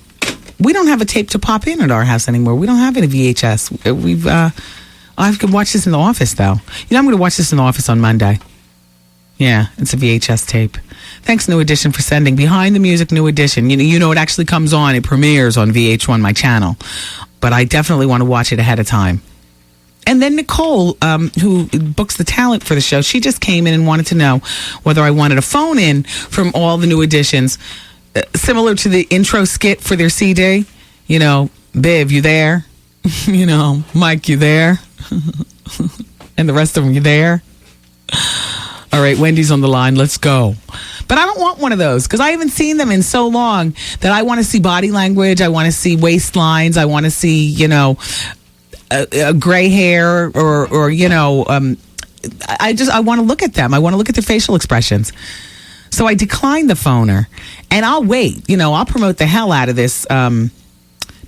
We don't have a tape to pop in at our house anymore. We don't have any VHS. I could watch this in the office, though. I'm going to watch this in the office on Monday. Yeah, it's a VHS tape. Thanks, New Edition, for sending. Behind the Music, New Edition. You know, it actually comes on. It premieres on VH1, my channel. But I definitely want to watch it ahead of time. And then Nicole, who books the talent for the show, she just came in and wanted to know whether I wanted a phone in from all the new additions, similar to the intro skit for their CD. You know, Biv, you there? You know, Mike, you there? And the rest of them, you there? All right, Wendy's on the line. Let's go. But I don't want one of those because I haven't seen them in so long that I want to see body language. I want to see waistlines. I want to see, you know, a gray hair or you know, I want to look at them. I want to look at their facial expressions. So I declined the phoner, and I'll wait. You know, I'll promote the hell out of this.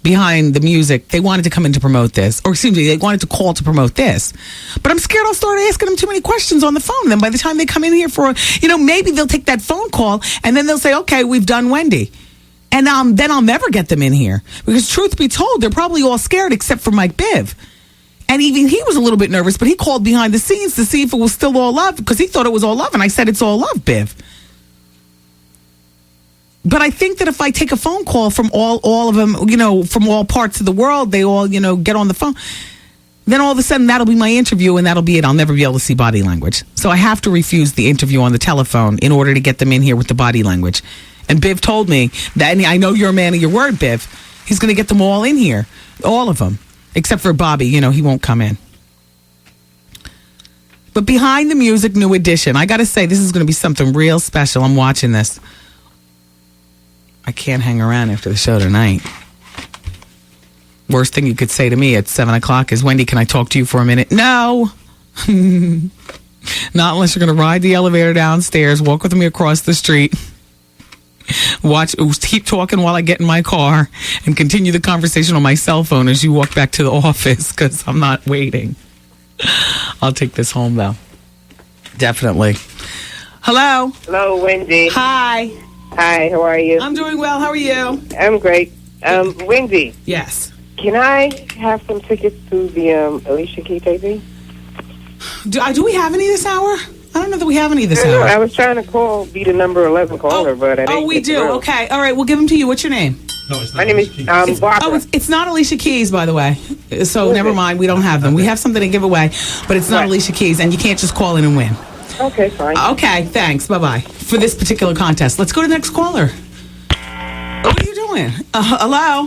Behind the music, they wanted to come in to promote this, or excuse me, they wanted to call to promote this. But I'm scared I'll start asking them too many questions on the phone. Then by the time they come in here for, you know, maybe they'll take that phone call and then they'll say, okay, we've done Wendy. And then I'll never get them in here. Because truth be told, they're probably all scared except for Mike Biv. And even he was a little bit nervous, but he called behind the scenes to see if it was still all love because he thought it was all love. And I said, it's all love, Biv. But I think that if I take a phone call from all of them, you know, from all parts of the world, they all, you know, get on the phone, then all of a sudden that'll be my interview and that'll be it. I'll never be able to see body language. So I have to refuse the interview on the telephone in order to get them in here with the body language. And Biv told me that, and I know you're a man of your word, Biv. He's going to get them all in here. All of them. Except for Bobby, you know, he won't come in. But behind the music, new edition. I got to say, this is going to be something real special. I'm watching this. I can't hang around after the show tonight. Worst thing you could say to me at 7 o'clock is, Wendy, can I talk to you for a minute? No. Not unless you're going to ride the elevator downstairs, walk with me across the street, keep talking while I get in my car, and continue the conversation on my cell phone as you walk back to the office, because I'm not waiting. I'll take this home, though. Definitely. Hello. Hello, Wendy. Hi. Hi, how are you? I'm doing well. How are you? I'm great. Wendy. Yes. Can I have some tickets to the Alicia Keys taping? Do we have any this hour? I don't know that we have any this No, hour. I was trying to be the number 11 caller, but I didn't we get do. through. Okay. All right. We'll give them to you. What's your name? No, it's not. My name is Barbara. Oh, it's not Alicia Keys, by the way. So never mind. We don't have them. We have something to give away, but it's not Alicia Keys, and you can't just call in and win. Okay, fine. Okay, thanks. Bye-bye. For this particular contest. Let's go to the next caller. What are you doing? Hello?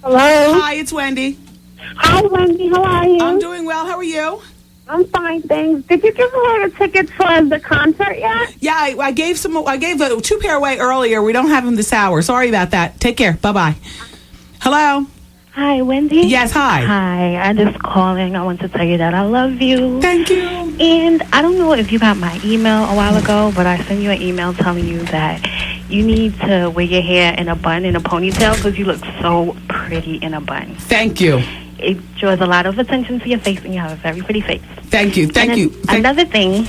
Hello? Hi, it's Wendy. Hi, Wendy. How are you? I'm doing well. How are you? I'm fine, thanks. Did you give away the tickets for the concert yet? Yeah, I gave 2 pair away earlier. We don't have them this hour. Sorry about that. Take care. Bye-bye. Hello? Hi, Wendy. Yes, hi. Hi, I'm just calling. I want to tell you that I love you. Thank you. And I don't know if you got my email a while ago, but I sent you an email telling you that you need to wear your hair in a bun, in a ponytail, because you look so pretty in a bun. Thank you. It draws a lot of attention to your face, and you have a very pretty face. Thank you. Thank you. Another thing,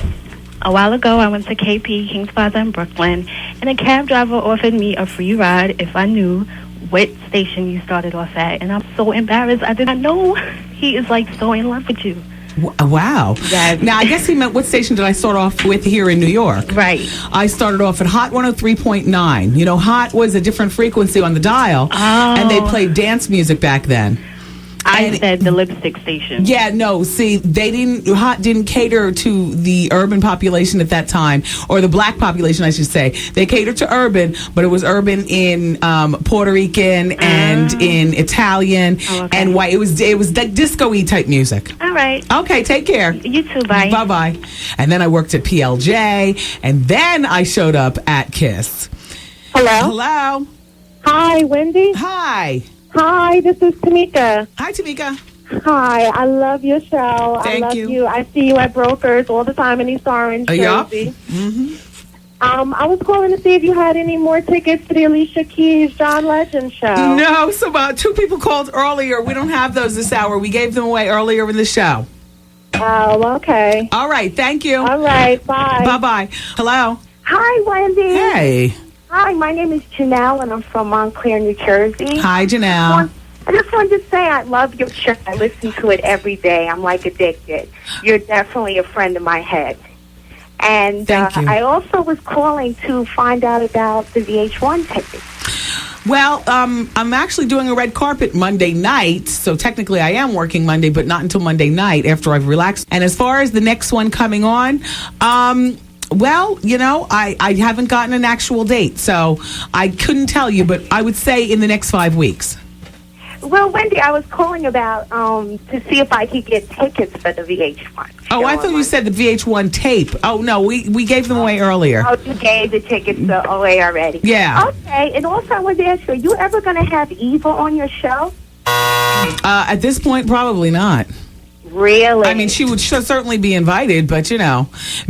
a while ago I went to KP, Kings Plaza in Brooklyn, and a cab driver offered me a free ride if I knew what station you started off at, and I'm so embarrassed. I did not know. He is like so in love with you. Wow. Yes. Now, I guess he meant what station did I start off with here in New York? Right. I started off at Hot 103.9. You know, Hot was a different frequency on the dial, and they played dance music back then. I said the lipstick station. Yeah, no, see, Hot didn't cater to the urban population at that time, or the black population, I should say. They catered to urban, but it was urban in Puerto Rican and in Italian and white. It was like disco-y type music. All right. Okay, take care. You too, bye. Bye-bye. And then I worked at PLJ, and then I showed up at KISS. Hello? Hello? Hi, Wendy. Hi. Hi, this is Tamika. Hi, Tamika. Hi, I love your show. Thank I love you. you. I see you at Brokers all the time in East Orange, Yup. Jersey. I was calling to see if you had any more tickets to the Alicia Keys John Legend show. No, so about 2 people called earlier. We don't have those this hour. We gave them away earlier in the show. Oh, okay. All right, thank you. All right, bye. Bye-bye. Hello? Hi, Wendy. Hey. Hi, my name is Janelle, and I'm from Montclair, New Jersey. Hi, Janelle. I just wanted to say I love your show. I listen to it every day. I'm like addicted. You're definitely a friend of my head. And Thank you. I also was calling to find out about the VH1 tickets. Well, I'm actually doing a red carpet Monday night, so technically I am working Monday, but not until Monday night after I've relaxed. And as far as the next one coming on, well, I haven't gotten an actual date, so I couldn't tell you, but I would say in the next 5 weeks. Well, Wendy, I was calling about to see if I could get tickets for the VH1. Oh, I thought you said the VH1 tape. Oh, no, we gave them away earlier. Oh, you gave the tickets away already. Yeah. Okay, and also I wanted to ask you, are you ever going to have Eva on your show? At this point, probably not. Really? I mean, she would certainly be invited, but,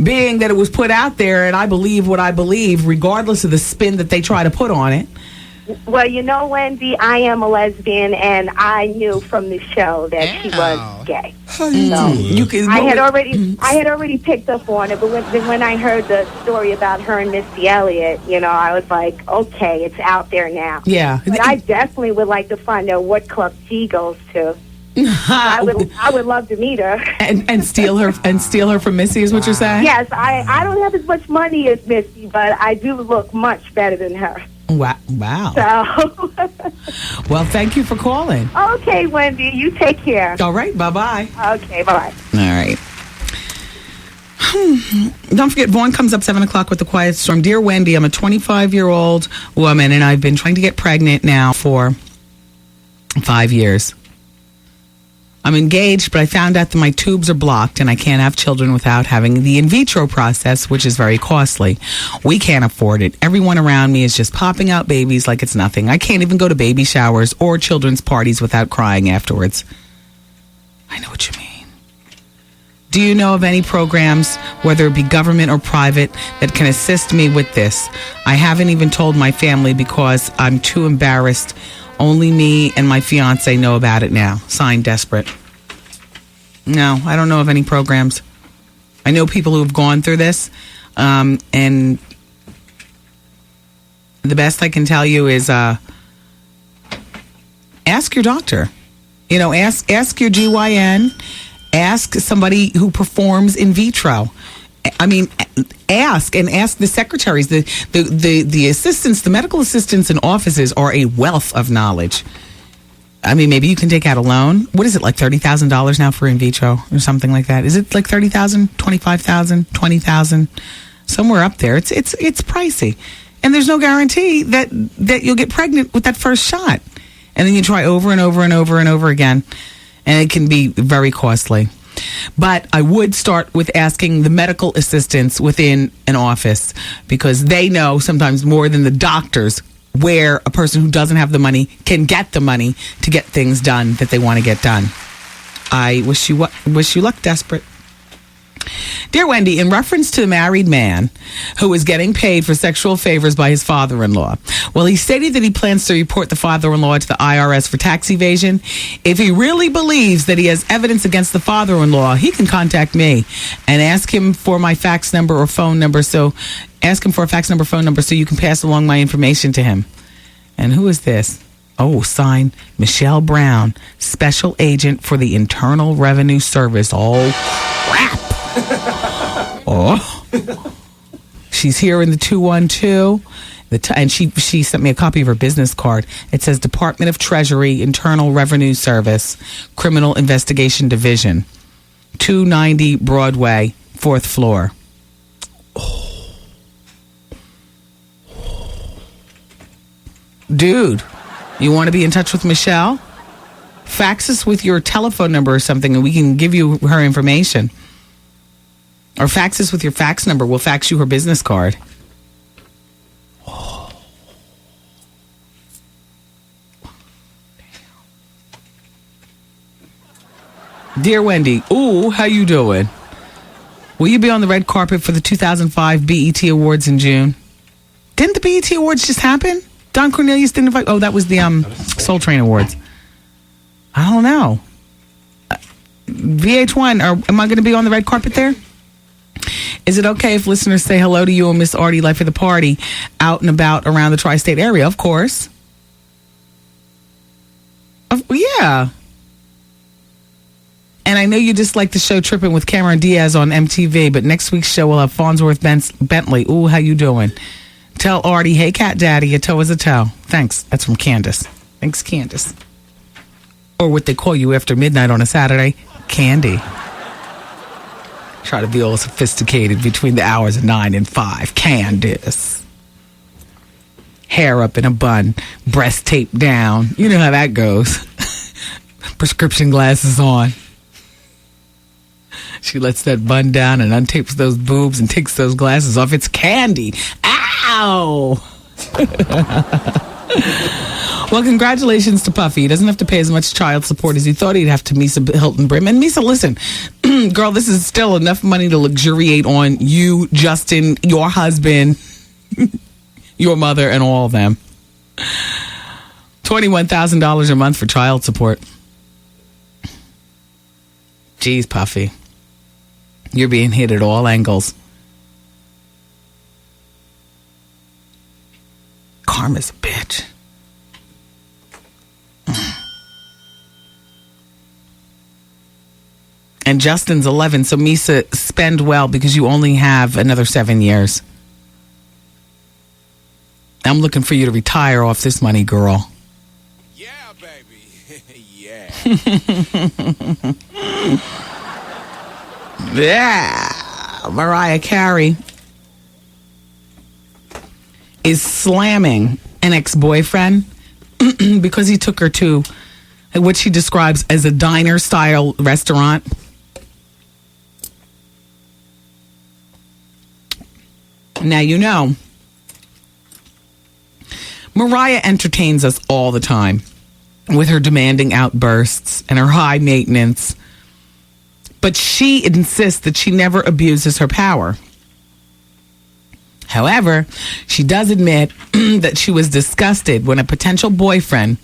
being that it was put out there and I believe what I believe, regardless of the spin that they try to put on it. Well, Wendy, I am a lesbian, and I knew from the show that she was gay. I had already picked up on it, but when I heard the story about her and Missy Elliott, I was like, okay, it's out there now. Yeah. But I definitely would like to find out what club she goes to. I would love to meet her and steal her from Missy is what you're saying? Yes, I don't have as much money as Missy, but I do look much better than her. Wow. So. Well, thank you for calling. Okay, Wendy, you take care. All right, bye-bye. Okay, bye-bye. All right. Don't forget, Vaughn comes up 7 o'clock with the Quiet Storm. Dear Wendy, I'm a 25-year-old woman, and I've been trying to get pregnant now for 5 years. I'm engaged, but I found out that my tubes are blocked and I can't have children without having the in vitro process, which is very costly. We can't afford it. Everyone around me is just popping out babies like it's nothing. I can't even go to baby showers or children's parties without crying afterwards. I know what you mean. Do you know of any programs, whether it be government or private, that can assist me with this? I haven't even told my family because I'm too embarrassed. Only me and my fiance know about it now. Signed, Desperate. No, I don't know of any programs. I know people who have gone through this, and the best I can tell you is ask your doctor. Ask your GYN. Ask somebody who performs in vitro. I mean, ask the secretaries, the assistants, the medical assistants in offices are a wealth of knowledge. I mean, maybe you can take out a loan. What is it, like $30,000 now for in vitro or something like that? Is it like $30,000, $25,000, $20,000? Somewhere up there. It's pricey. And there's no guarantee that you'll get pregnant with that first shot. And then you try over and over and over and over again. And it can be very costly. But I would start with asking the medical assistants within an office because they know sometimes more than the doctors where a person who doesn't have the money can get the money to get things done that they want to get done. I wish you luck, Desperate. Dear Wendy, in reference to the married man who is getting paid for sexual favors by his father-in-law, well, he stated that he plans to report the father-in-law to the IRS for tax evasion. If he really believes that he has evidence against the father-in-law, he can contact me and ask him for my fax number or phone number. So ask him for a fax number, phone number, so you can pass along my information to him. And who is this? Oh, signed Michelle Brown, Special Agent for the Internal Revenue Service. Oh, crap. Oh, she's here in the 212, and she sent me a copy of her business card. It says Department of Treasury, Internal Revenue Service, Criminal Investigation Division, 290 Broadway, 4th floor. Oh. Dude, you want to be in touch with Michelle? Fax us with your telephone number or something, and we can give you her information. Or fax us with your fax number. We'll fax you her business card. Oh. Dear Wendy, ooh, how you doing? Will you be on the red carpet for the 2005 BET Awards in June? Didn't the BET Awards just happen? Don Cornelius didn't invite... Oh, that was the Soul Train Awards. I don't know. VH1, am I going to be on the red carpet there? Is it okay if listeners say hello to you and Miss Artie, Life of the Party, out and about around the tri-state area? Of course. Yeah. And I know you dislike the show Tripping with Cameron Diaz on MTV, but next week's show will have Farnsworth Bentley. Ooh, how you doing? Tell Artie, hey, cat daddy, a toe is a toe. Thanks. That's from Candace. Thanks, Candace. Or what they call you after midnight on a Saturday, Candy. Try to be all sophisticated between the hours of 9 and 5. Candace. Hair up in a bun, breast taped down. You know how that goes. Prescription glasses on. She lets that bun down and untapes those boobs and takes those glasses off. It's Candy. Ow! Well, congratulations to Puffy. He doesn't have to pay as much child support as he thought he'd have to Misa Hilton Brim. And Misa, listen, girl, this is still enough money to luxuriate on you, Justin, your husband, your mother, and all of them. $21,000 a month for child support. Jeez, Puffy. You're being hit at all angles. Karma's a bitch. And Justin's 11, so Misa, spend well because you only have another 7 years. I'm looking for you to retire off this money, girl. Yeah, baby. Yeah. Yeah. Mariah Carey is slamming an ex-boyfriend because he took her to what she describes as a diner-style restaurant. Now, you know, Mariah entertains us all the time with her demanding outbursts and her high maintenance. But she insists that she never abuses her power. However, she does admit that she was disgusted when a potential boyfriend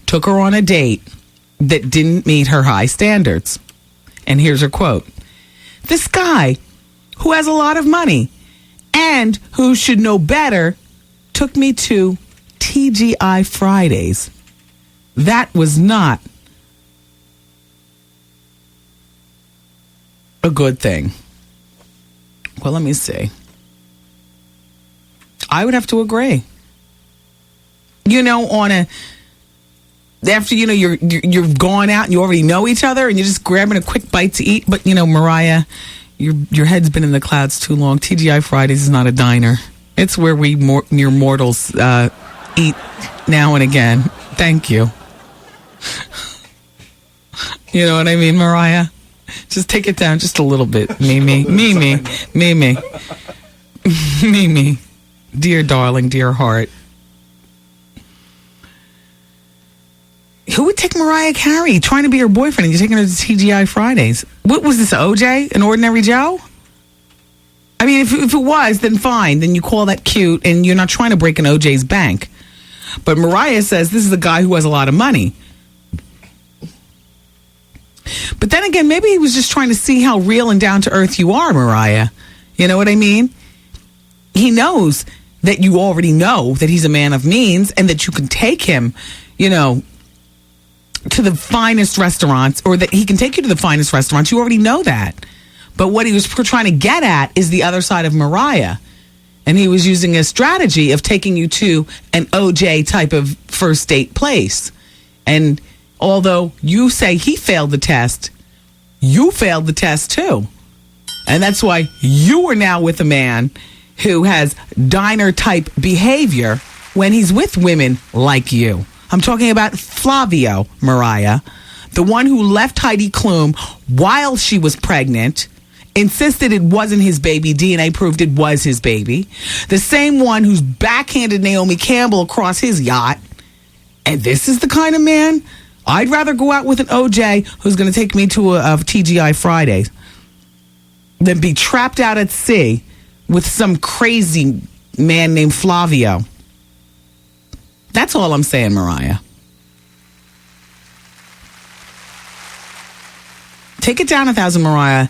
took her on a date that didn't meet her high standards. And here's her quote. This guy who has a lot of money and who should know better took me to TGI Fridays. That was not a good thing. Well, let me see. I would have to agree. You know, after you've gone out and you already know each other and you're just grabbing a quick bite to eat. But you know, Mariah, your head's been in the clouds too long. TGI Fridays is not a diner. It's where we mere mortals eat now and again. Thank you. You know what I mean, Mariah? Just take it down just a little bit. Mimi. Dear darling, dear heart. Who would take Mariah Carey trying to be her boyfriend and you're taking her to TGI Fridays? What was this, OJ? An Ordinary Joe? I mean, if it was, then fine. Then you call that cute and you're not trying to break an OJ's bank. But Mariah says this is a guy who has a lot of money. But then again, maybe he was just trying to see how real and down to earth you are, Mariah. You know what I mean? He knows that you already know that he's a man of means and that you can take him, you know, to the finest restaurants, or that he can take you to the finest restaurants. You already know that. But what he was trying to get at is the other side of Mariah. And he was using a strategy of taking you to an OJ type of first date place. And although you say he failed the test, you failed the test too. And that's why you are now with a man who has diner type behavior when he's with women like you. I'm talking about Flavio, Mariah, the one who left Heidi Klum while she was pregnant, insisted it wasn't his baby. DNA proved it was his baby. The same one who's backhanded Naomi Campbell across his yacht. And this is the kind of man I'd rather go out with an OJ who's going to take me to a TGI Fridays than be trapped out at sea with some crazy man named Flavio. That's all I'm saying, Mariah. Take it down 1,000, Mariah.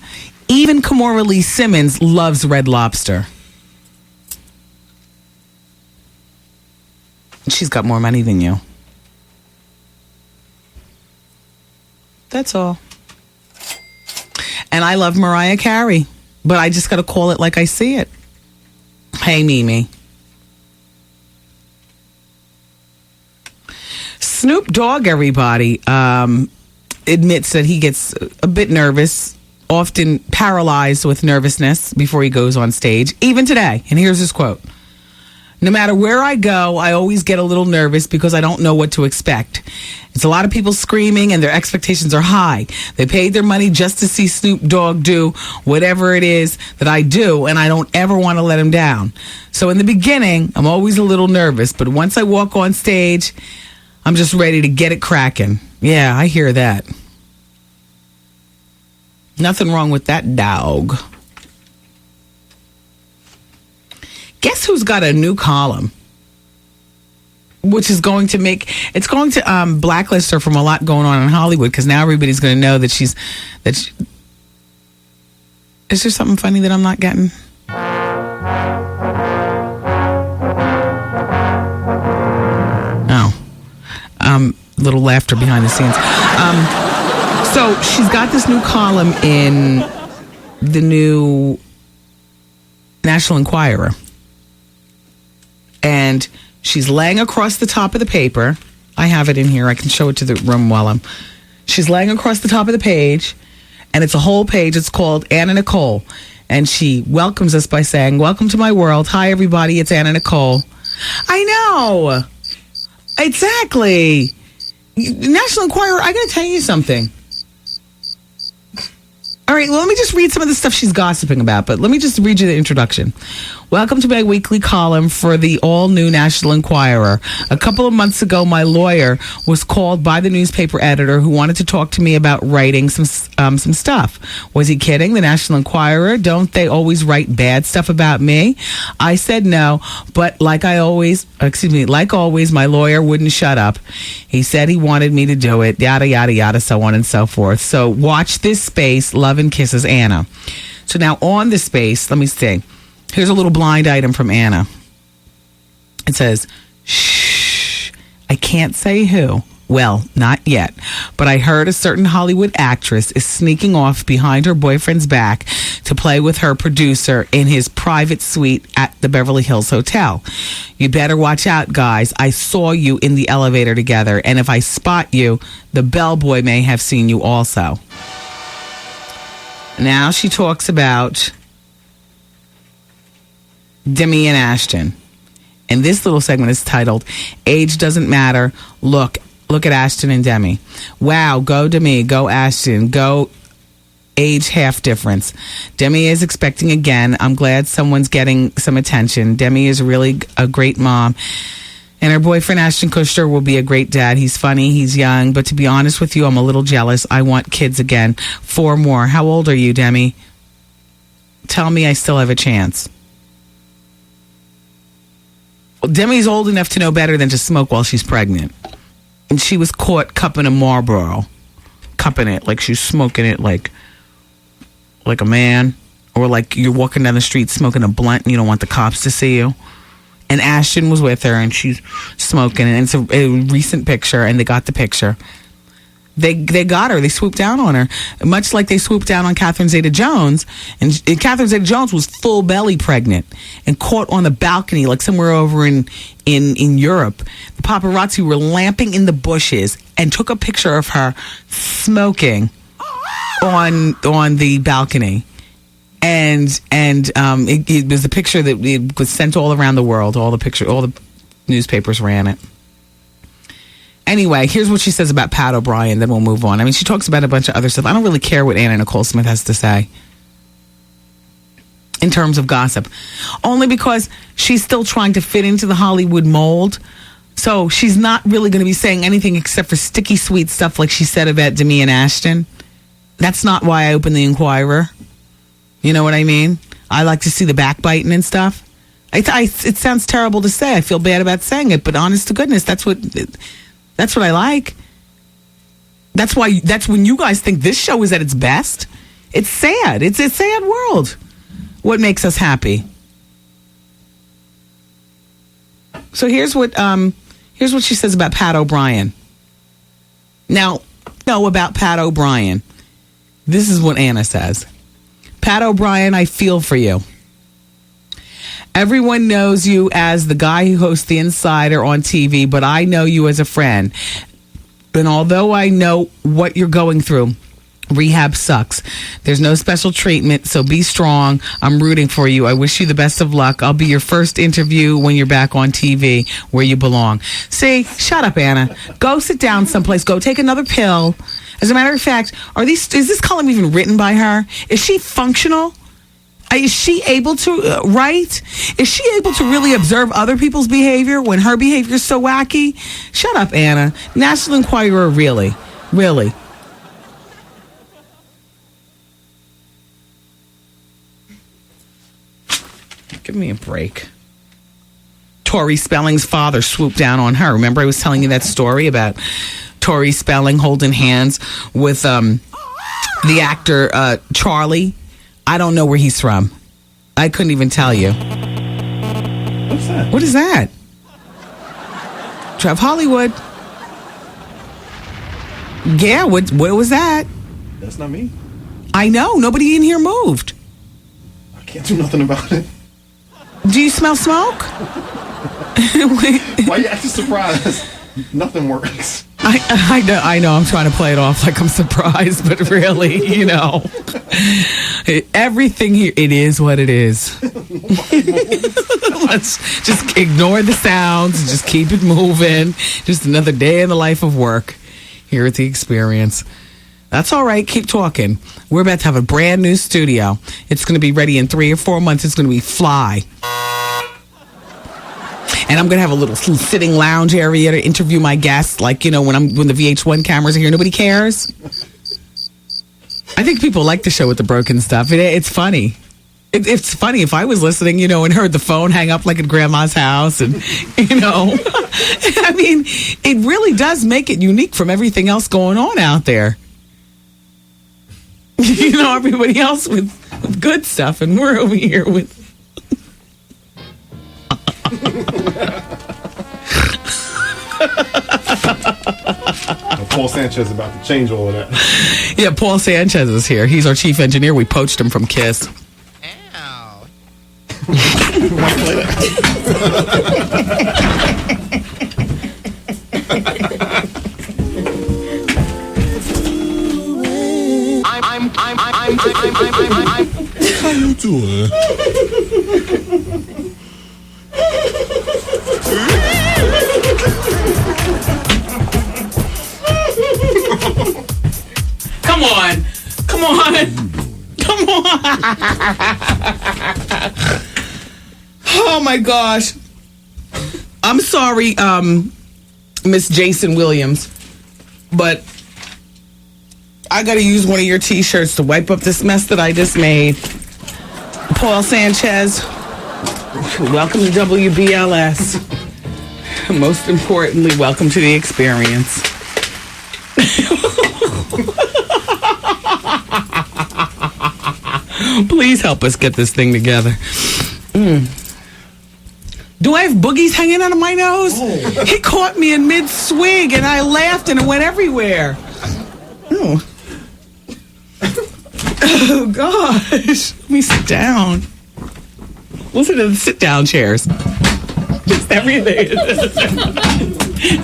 Even Kimora Lee Simmons loves Red Lobster. She's got more money than you. That's all. And I love Mariah Carey, but I just got to call it like I see it. Hey, Mimi. Snoop Dogg, everybody, admits that he gets a bit nervous, often paralyzed with nervousness before he goes on stage, even today. And here's his quote. No matter where I go, I always get a little nervous because I don't know what to expect. It's a lot of people screaming and their expectations are high. They paid their money just to see Snoop Dogg do whatever it is that I do, and I don't ever want to let him down. So in the beginning, I'm always a little nervous, but once I walk on stage, I'm just ready to get it cracking. Yeah, I hear that. Nothing wrong with that, dog. Guess who's got a new column? Which is going to blacklist her from a lot going on in Hollywood, because now everybody's going to know that is there something funny that I'm not getting? Oh. Little laughter behind the scenes. So she's got this new column in the new National Enquirer. And she's laying across the top of the paper. I have it in here. I can show it to the room while she's laying across the top of the page, and it's a whole page. It's called Anna Nicole. And she welcomes us by saying, "Welcome to my world. Hi, everybody. It's Anna Nicole." I know. Exactly. National Enquirer, I got to tell you something. All right, well, let me just read some of the stuff she's gossiping about, but let me just read you the introduction. Welcome to my weekly column for the all-new National Enquirer. A couple of months ago, my lawyer was called by the newspaper editor who wanted to talk to me about writing some stuff. Was he kidding? The National Enquirer? Don't they always write bad stuff about me? I said no, but like always, my lawyer wouldn't shut up. He said he wanted me to do it, yada, yada, yada, so on and so forth. So watch this space. Love and kisses, Anna. So now on the space, let me see. Here's a little blind item from Anna. It says, shh, I can't say who. Well, not yet. But I heard a certain Hollywood actress is sneaking off behind her boyfriend's back to play with her producer in his private suite at the Beverly Hills Hotel. You better watch out, guys. I saw you in the elevator together. And if I spot you, the bellboy may have seen you also. Now she talks about Demi and Ashton. And this little segment is titled, Age Doesn't Matter. Look at Ashton and Demi. Wow, go Demi, go Ashton, go age half difference. Demi is expecting again. I'm glad someone's getting some attention. Demi is really a great mom. And her boyfriend, Ashton Kutcher, will be a great dad. He's funny, he's young. But to be honest with you, I'm a little jealous. I want kids again. 4 more. How old are you, Demi? Tell me I still have a chance. Well, Demi's old enough to know better than to smoke while she's pregnant. And she was caught cupping a Marlboro. Cupping it, like she's smoking it like a man. Or like you're walking down the street smoking a blunt and you don't want the cops to see you. And Ashton was with her, and she's smoking. And it's a recent picture, and they got the picture. They got her. They swooped down on her, much like they swooped down on Catherine Zeta-Jones. And Catherine Zeta-Jones was full belly pregnant and caught on the balcony, like somewhere over in Europe. The paparazzi were lamping in the bushes and took a picture of her smoking on the balcony. And it was a picture that it was sent all around the world. All the newspapers ran it. Anyway, here's what she says about Pat O'Brien. Then we'll move on. I mean, she talks about a bunch of other stuff. I don't really care what Anna Nicole Smith has to say in terms of gossip, only because she's still trying to fit into the Hollywood mold. So she's not really going to be saying anything except for sticky sweet stuff like she said about Demi and Ashton. That's not why I opened the Enquirer. You know what I mean? I like to see the backbiting and stuff. It sounds terrible to say. I feel bad about saying it, but honest to goodness, that's what I like. That's when you guys think this show is at its best. It's sad. It's a sad world. What makes us happy? So here's what she says about Pat O'Brien. Now, about Pat O'Brien. This is what Anna says. Pat O'Brien, I feel for you. Everyone knows you as the guy who hosts The Insider on TV, but I know you as a friend. And although I know what you're going through, rehab sucks. There's no special treatment, so be strong. I'm rooting for you. I wish you the best of luck. I'll be your first interview when you're back on TV where you belong. See, shut up, Anna. Go sit down someplace. Go take another pill. As a matter of fact, is this column even written by her? Is she functional? Is she able to write? Is she able to really observe other people's behavior when her behavior is so wacky? Shut up, Anna. National Enquirer, really? Really? Give me a break. Tori Spelling's father swooped down on her. Remember I was telling you that story about Tori Spelling holding hands with the actor Charlie? I don't know where he's from. I couldn't even tell you. What's that? What is that? Trev Hollywood. Yeah, what was that? That's not me. I know. Nobody in here moved. I can't do nothing about it. Do you smell smoke? Why are you acting surprised? Nothing works. I know. I'm trying to play it off like I'm surprised, but really, everything here, it is what it is. Let's just ignore the sounds and just keep it moving. Just another day in the life of work here at the Experience. That's all right. Keep talking. We're about to have a brand new studio. It's going to be ready in 3 or 4 months. It's going to be fly. And I'm going to have a little sitting lounge area to interview my guests. Like, when the VH1 cameras are here, nobody cares. I think people like the show with the broken stuff. It's funny. It's funny if I was listening, and heard the phone hang up like at grandma's house. And, I mean, it really does make it unique from everything else going on out there. Everybody else with good stuff, and we're over here with... Paul Sanchez is about to change all of that. Yeah, Paul Sanchez is here. He's our chief engineer. We poached him from KISS. Ow. How you doing? Come on. Oh my gosh. I'm sorry, Miss Jason Williams, but I gotta use one of your t-shirts to wipe up this mess that I just made. Paul Sanchez, welcome to WBLS. Most importantly, welcome to the Experience. Please help us get this thing together. Do I have boogies hanging out of my nose? Oh. He caught me in mid-swig and I laughed and it went everywhere. Oh gosh. Let me sit down. Listen to the sit-down chairs. Just everything.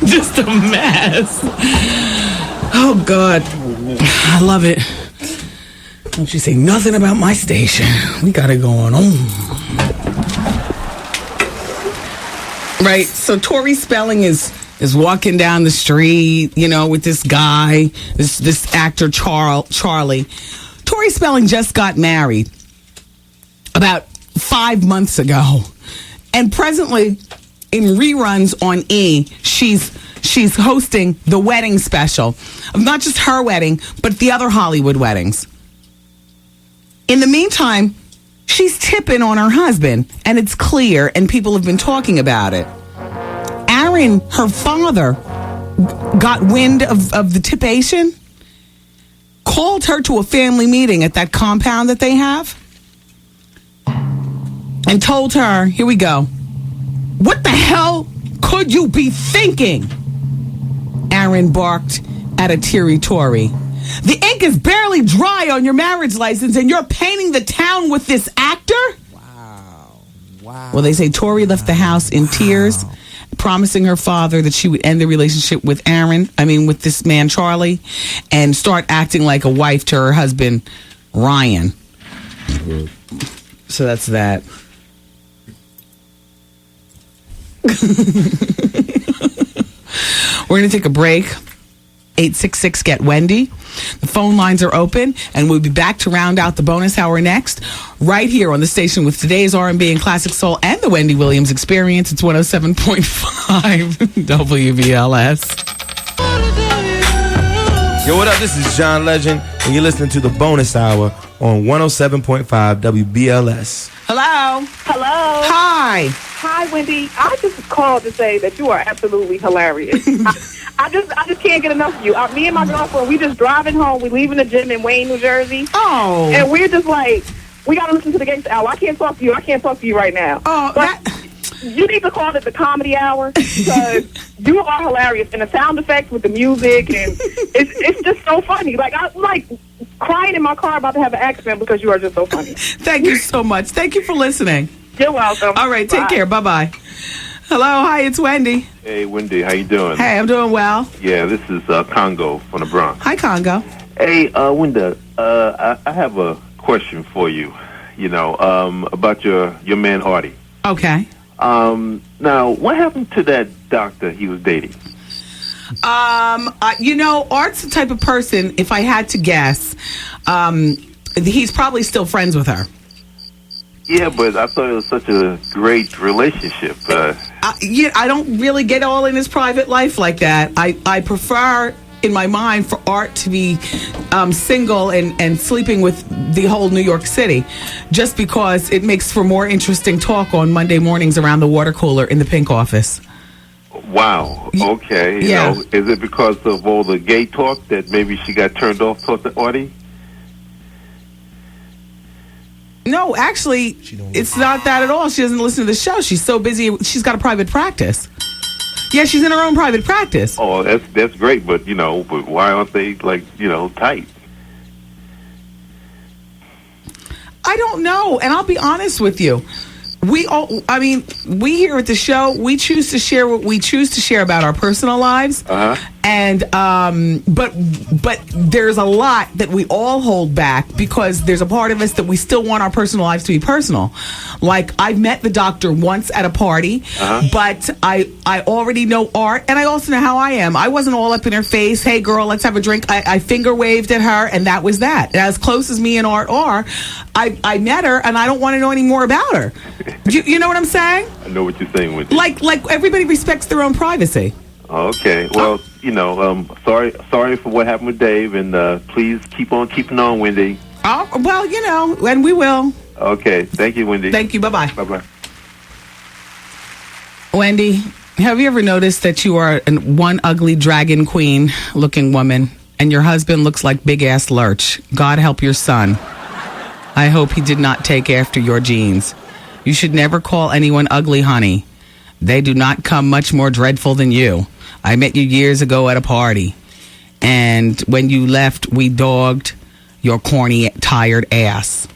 Just a mess. Oh God. I love it. Don't you say nothing about my station. We got it going on. Right. So Tori Spelling is walking down the street, with this guy, this actor Charlie. Tori Spelling just got married about 5 months ago. And presently in reruns on E, she's hosting the wedding special of not just her wedding, but the other Hollywood weddings. In the meantime, she's tipping on her husband, and it's clear, and people have been talking about it. Aaron, her father, got wind of the tipation, called her to a family meeting at that compound that they have, and told her, here we go, what the hell could you be thinking? Aaron barked at a teary Tori. The ink is barely dry on your marriage license and you're painting the town with this actor? Wow. Well, they say Tori left the house in tears promising her father that she would end the relationship with with this man, Charlie, and start acting like a wife to her husband, Ryan. So that's that. We're going to take a break. 866-GET-WENDY. The phone lines are open, and we'll be back to round out the bonus hour next, right here on the station with today's R&B and classic soul and the Wendy Williams Experience. It's 107.5 WBLS. Yo, what up? This is John Legend, and you're listening to the bonus hour on 107.5 WBLS. Hello. Hello. Hi. Hi, Wendy. I just called to say that you are absolutely hilarious. I just can't get enough of you. Me and my girlfriend, we just driving home. We leaving the gym in Wayne, New Jersey. Oh. And we're just like, we got to listen to the gangsta hour. I can't talk to you right now. Oh, but you need to call it the comedy hour because you are hilarious. And the sound effects with the music, and it's just so funny. Like, I'm like crying in my car about to have an accident because you are just so funny. Thank you so much. Thank you for listening. You're welcome. All right, take care. Bye-bye. Hello, hi, it's Wendy. Hey, Wendy, how you doing? Hey, I'm doing well. Yeah, this is Congo from the Bronx. Hi, Congo. Hey, Wendy, I have a question for you. About your man Artie. Okay. Now, what happened to that doctor he was dating? Art's the type of person, if I had to guess, he's probably still friends with her. Yeah, but I thought it was such a great relationship. I don't really get all in his private life like that. I prefer, in my mind, for Art to be single and sleeping with the whole New York City, just because it makes for more interesting talk on Monday mornings around the water cooler in the Pink office. Wow. Okay. Yeah. Is it because of all the gay talk that maybe she got turned off towards the Artie? No, actually, it's not that at all. She doesn't listen to the show. She's so busy. She's got a private practice. Yeah, she's in her own private practice. Oh, that's great, but why aren't they tight? I don't know, and I'll be honest with you. We here at the show, we choose to share what we choose to share about our personal lives. And but there's a lot that we all hold back because there's a part of us that we still want our personal lives to be personal. Like, I've met the doctor once at a party, but I already know Art, and I also know how I am. I wasn't all up in her face, hey girl, let's have a drink. I finger waved at her, and that was that. And as close as me and Art are, I met her, and I don't want to know any more about her. You know what I'm saying? I know what you're saying, Wendy. Like everybody respects their own privacy. Okay. Well, sorry for what happened with Dave, and please keep on keeping on, Wendy. Oh, well, and we will. Okay. Thank you, Wendy. Thank you. Bye-bye. Bye-bye. Wendy, have you ever noticed that you are one ugly dragon queen looking woman, and your husband looks like big-ass Lurch? God help your son. I hope he did not take after your genes. You should never call anyone ugly, honey. They do not come much more dreadful than you. I met you years ago at a party, and when you left, we dogged your corny, tired ass.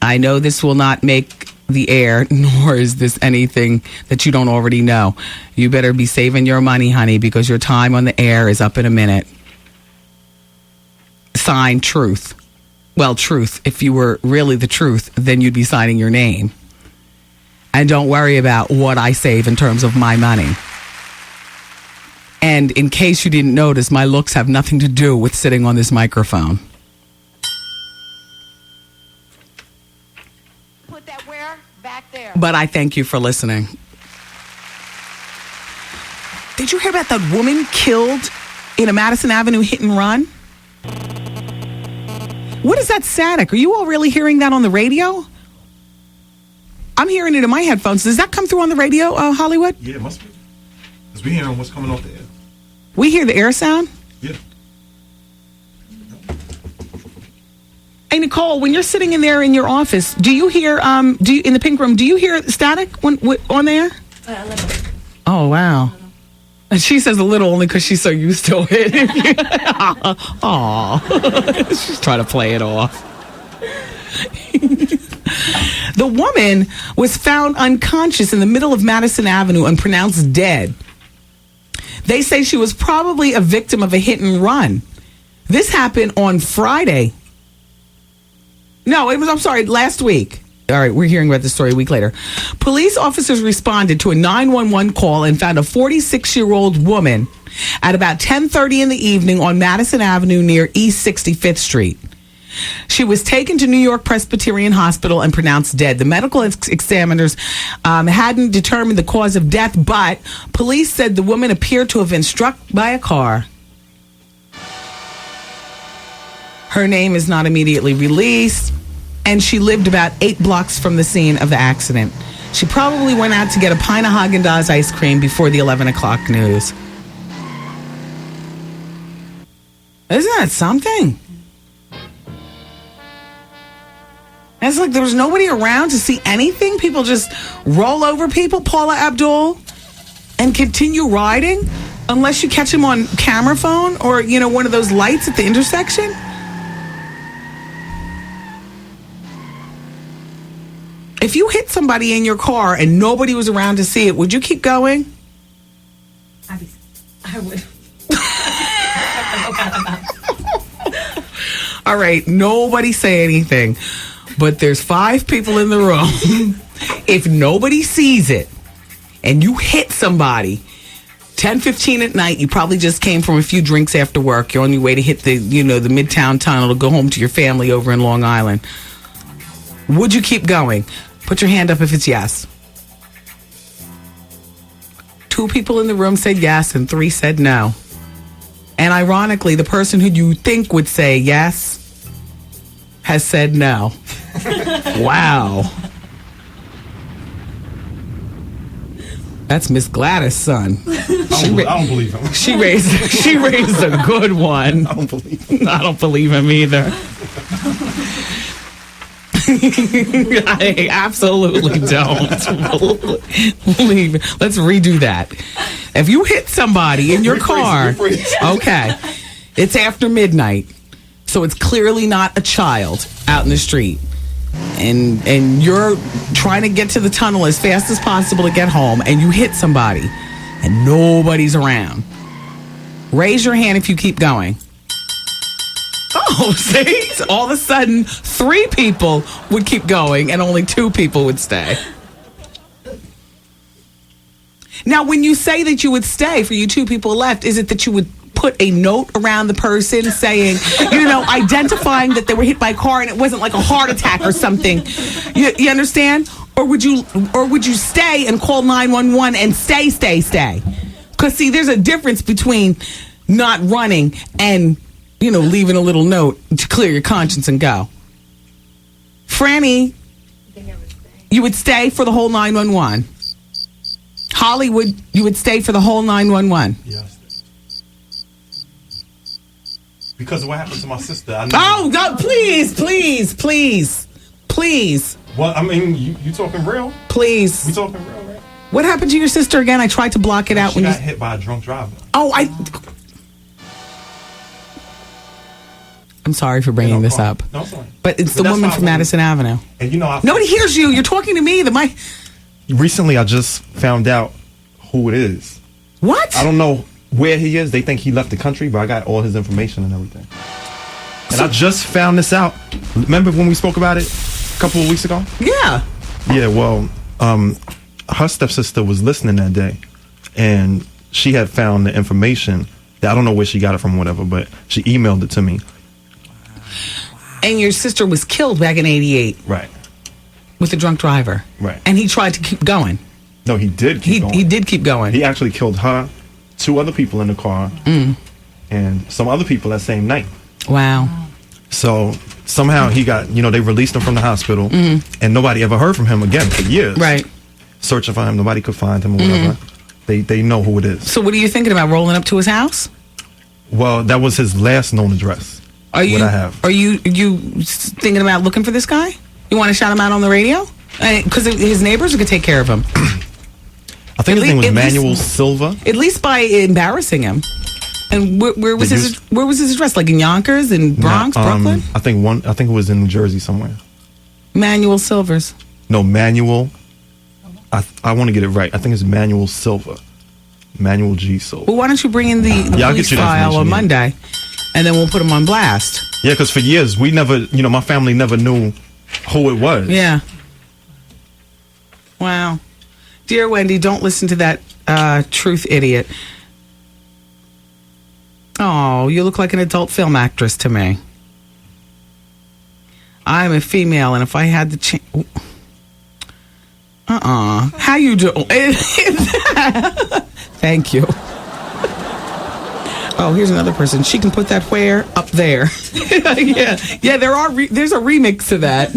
I know this will not make the air, nor is this anything that you don't already know. You better be saving your money, honey, because your time on the air is up in a minute. Sign Truth. Well, Truth. If you were really the truth, then you'd be signing your name. And don't worry about what I save in terms of my money. And in case you didn't notice, my looks have nothing to do with sitting on this microphone. Put that where? Back there. But I thank you for listening. Did you hear about that woman killed in a Madison Avenue hit and run? What is that static? Are you all really hearing that on the radio? I'm hearing it in my headphones. Does that come through on the radio, Hollywood? Yeah, it must be. Because we're hearing what's coming off the air. We hear the air sound? Yeah. Hey, Nicole, when you're sitting in there in your office, do you hear, in the pink room, do you hear static on there? A little. Oh, wow. And she says a little only because she's so used to it. Aw. She's trying to play it off. The woman was found unconscious in the middle of Madison Avenue and pronounced dead. They say she was probably a victim of a hit and run. This happened on Friday. No, last week. All right, we're hearing about this story a week later. Police officers responded to a 911 call and found a 46-year-old woman at about 10:30 in the evening on Madison Avenue near East 65th Street. She was taken to New York Presbyterian Hospital and pronounced dead. The medical examiners hadn't determined the cause of death, but police said the woman appeared to have been struck by a car. Her name is not immediately released, and she lived about 8 blocks from the scene of the accident. She probably went out to get a pint of Haagen-Dazs ice cream before the 11 o'clock news. Isn't that something? It's like there was nobody around to see anything. People just roll over people, Paula Abdul, and continue riding unless you catch them on camera phone or, one of those lights at the intersection. If you hit somebody in your car and nobody was around to see it, would you keep going? I would. All right, nobody say anything. But there's 5 people in the room. If nobody sees it and you hit somebody, 10:15 at night, you probably just came from a few drinks after work. You're on your way to hit the Midtown Tunnel to go home to your family over in Long Island. Would you keep going? Put your hand up if it's yes. 2 people in the room said yes and 3 said no. And ironically, the person who you think would say yes has said no. Wow. That's Miss Gladys' son. I don't believe him. She raised a good one. I don't believe him either. I absolutely don't believe. Let's redo that. If you hit somebody in your car, okay, it's after midnight, so it's clearly not a child out in the street, and you're trying to get to the tunnel as fast as possible to get home, and you hit somebody, and nobody's around. Raise your hand if you keep going. Oh, see? So all of a sudden, 3 people would keep going and only 2 people would stay. Now, when you say that you would stay for you 2 people left, is it that you would put a note around the person saying, identifying that they were hit by a car and it wasn't like a heart attack or something? You understand? Or would you stay and call 911 and stay? Because, see, there's a difference between not running and leaving a little note to clear your conscience and go. Franny, you would stay for the whole 911. Hollywood, you would stay for the whole 911. Yes. Because of what happened to my sister. Oh, no, please. Well, I mean, you talking real? Please. We talking real, right? What happened to your sister again? I tried to block it out when she got hit by a drunk driver. Oh, I'm sorry for bringing this up. No, sorry. But it's the woman from Madison Avenue. And nobody hears you. You're talking to me. Recently, I just found out who it is. What? I don't know where he is. They think he left the country, but I got all his information and everything. And I just found this out. Remember when we spoke about it a couple of weeks ago? Yeah. Yeah, well, her stepsister was listening that day, and she had found the information. That I don't know where she got it from, whatever, but she emailed it to me. And your sister was killed back in '88. Right. With a drunk driver. Right. And he tried to keep going. No, he did keep going. He did keep going. He actually killed her, 2 other people in the car, and some other people that same night. Wow. So somehow he got, they released him from the hospital, and nobody ever heard from him again for years. Right. Searching for him, nobody could find him or whatever. They know who it is. So what are you thinking about, rolling up to his house? Well, that was his last known address. Are you thinking about looking for this guy? You want to shout him out on the radio? Because his neighbors could take care of him. I think his name was Manuel Silva. At least by embarrassing him. And where was his address? Like in Yonkers, in Bronx, Brooklyn? I think it was in New Jersey somewhere. Manuel Silvers. No, Manuel. I want to get it right. I think it's Manuel Silva. Manuel G. Silva. Well, why don't you bring in the I'll police get you the file on information, Monday, and then we'll put them on blast. Yeah, because for years, we never, my family never knew who it was. Yeah. Wow. Dear Wendy, don't listen to that truth idiot. Oh, you look like an adult film actress to me. I'm a female, and if I had the chance... How you do? Thank you. Oh, here's another person. She can put that where up there. yeah. There's a remix to that.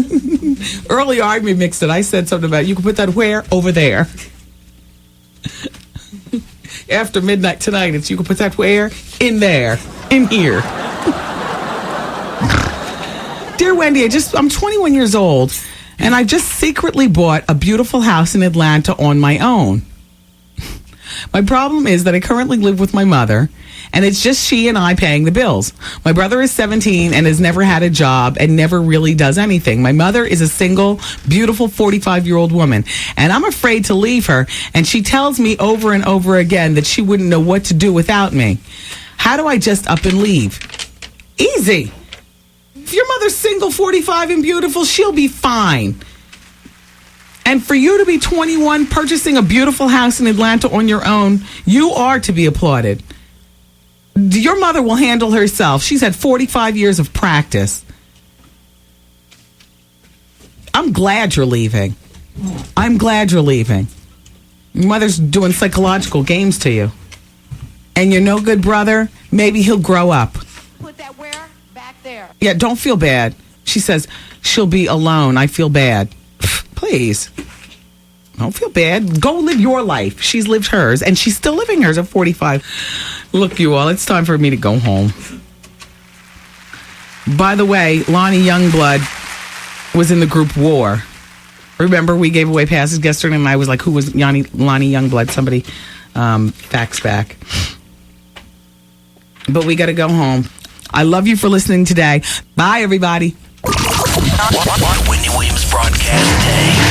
Earlier, I remixed it. I said something about you can put that where over there. After midnight tonight, it's you can put that where in there, in here. Dear Wendy, I'm 21 years old, and I just secretly bought a beautiful house in Atlanta on my own. My problem is that I currently live with my mother, and it's just she and I paying the bills. My brother is 17 and has never had a job and never really does anything. My mother is a single, beautiful 45-year-old woman, and I'm afraid to leave her, and she tells me over and over again that she wouldn't know what to do without me. How do I just up and leave? Easy. If your mother's single, 45, and beautiful, she'll be fine. And for you to be 21, purchasing a beautiful house in Atlanta on your own, you are to be applauded. Your mother will handle herself. She's had 45 years of practice. I'm glad you're leaving. Your mother's doing psychological games to you. And your no good brother, maybe he'll grow up. Put that where? Back there. Yeah, don't feel bad. She says, she'll be alone. I feel bad. Please. Don't feel bad. Go live your life. She's lived hers, and she's still living hers at 45. Look, you all, it's time for me to go home. By the way, Lonnie Youngblood was in the group War. Remember, we gave away passes yesterday, and I was like, who was Lonnie Youngblood? Somebody fax back. But we got to go home. I love you for listening today. Bye, everybody. Wendy Williams broadcast day.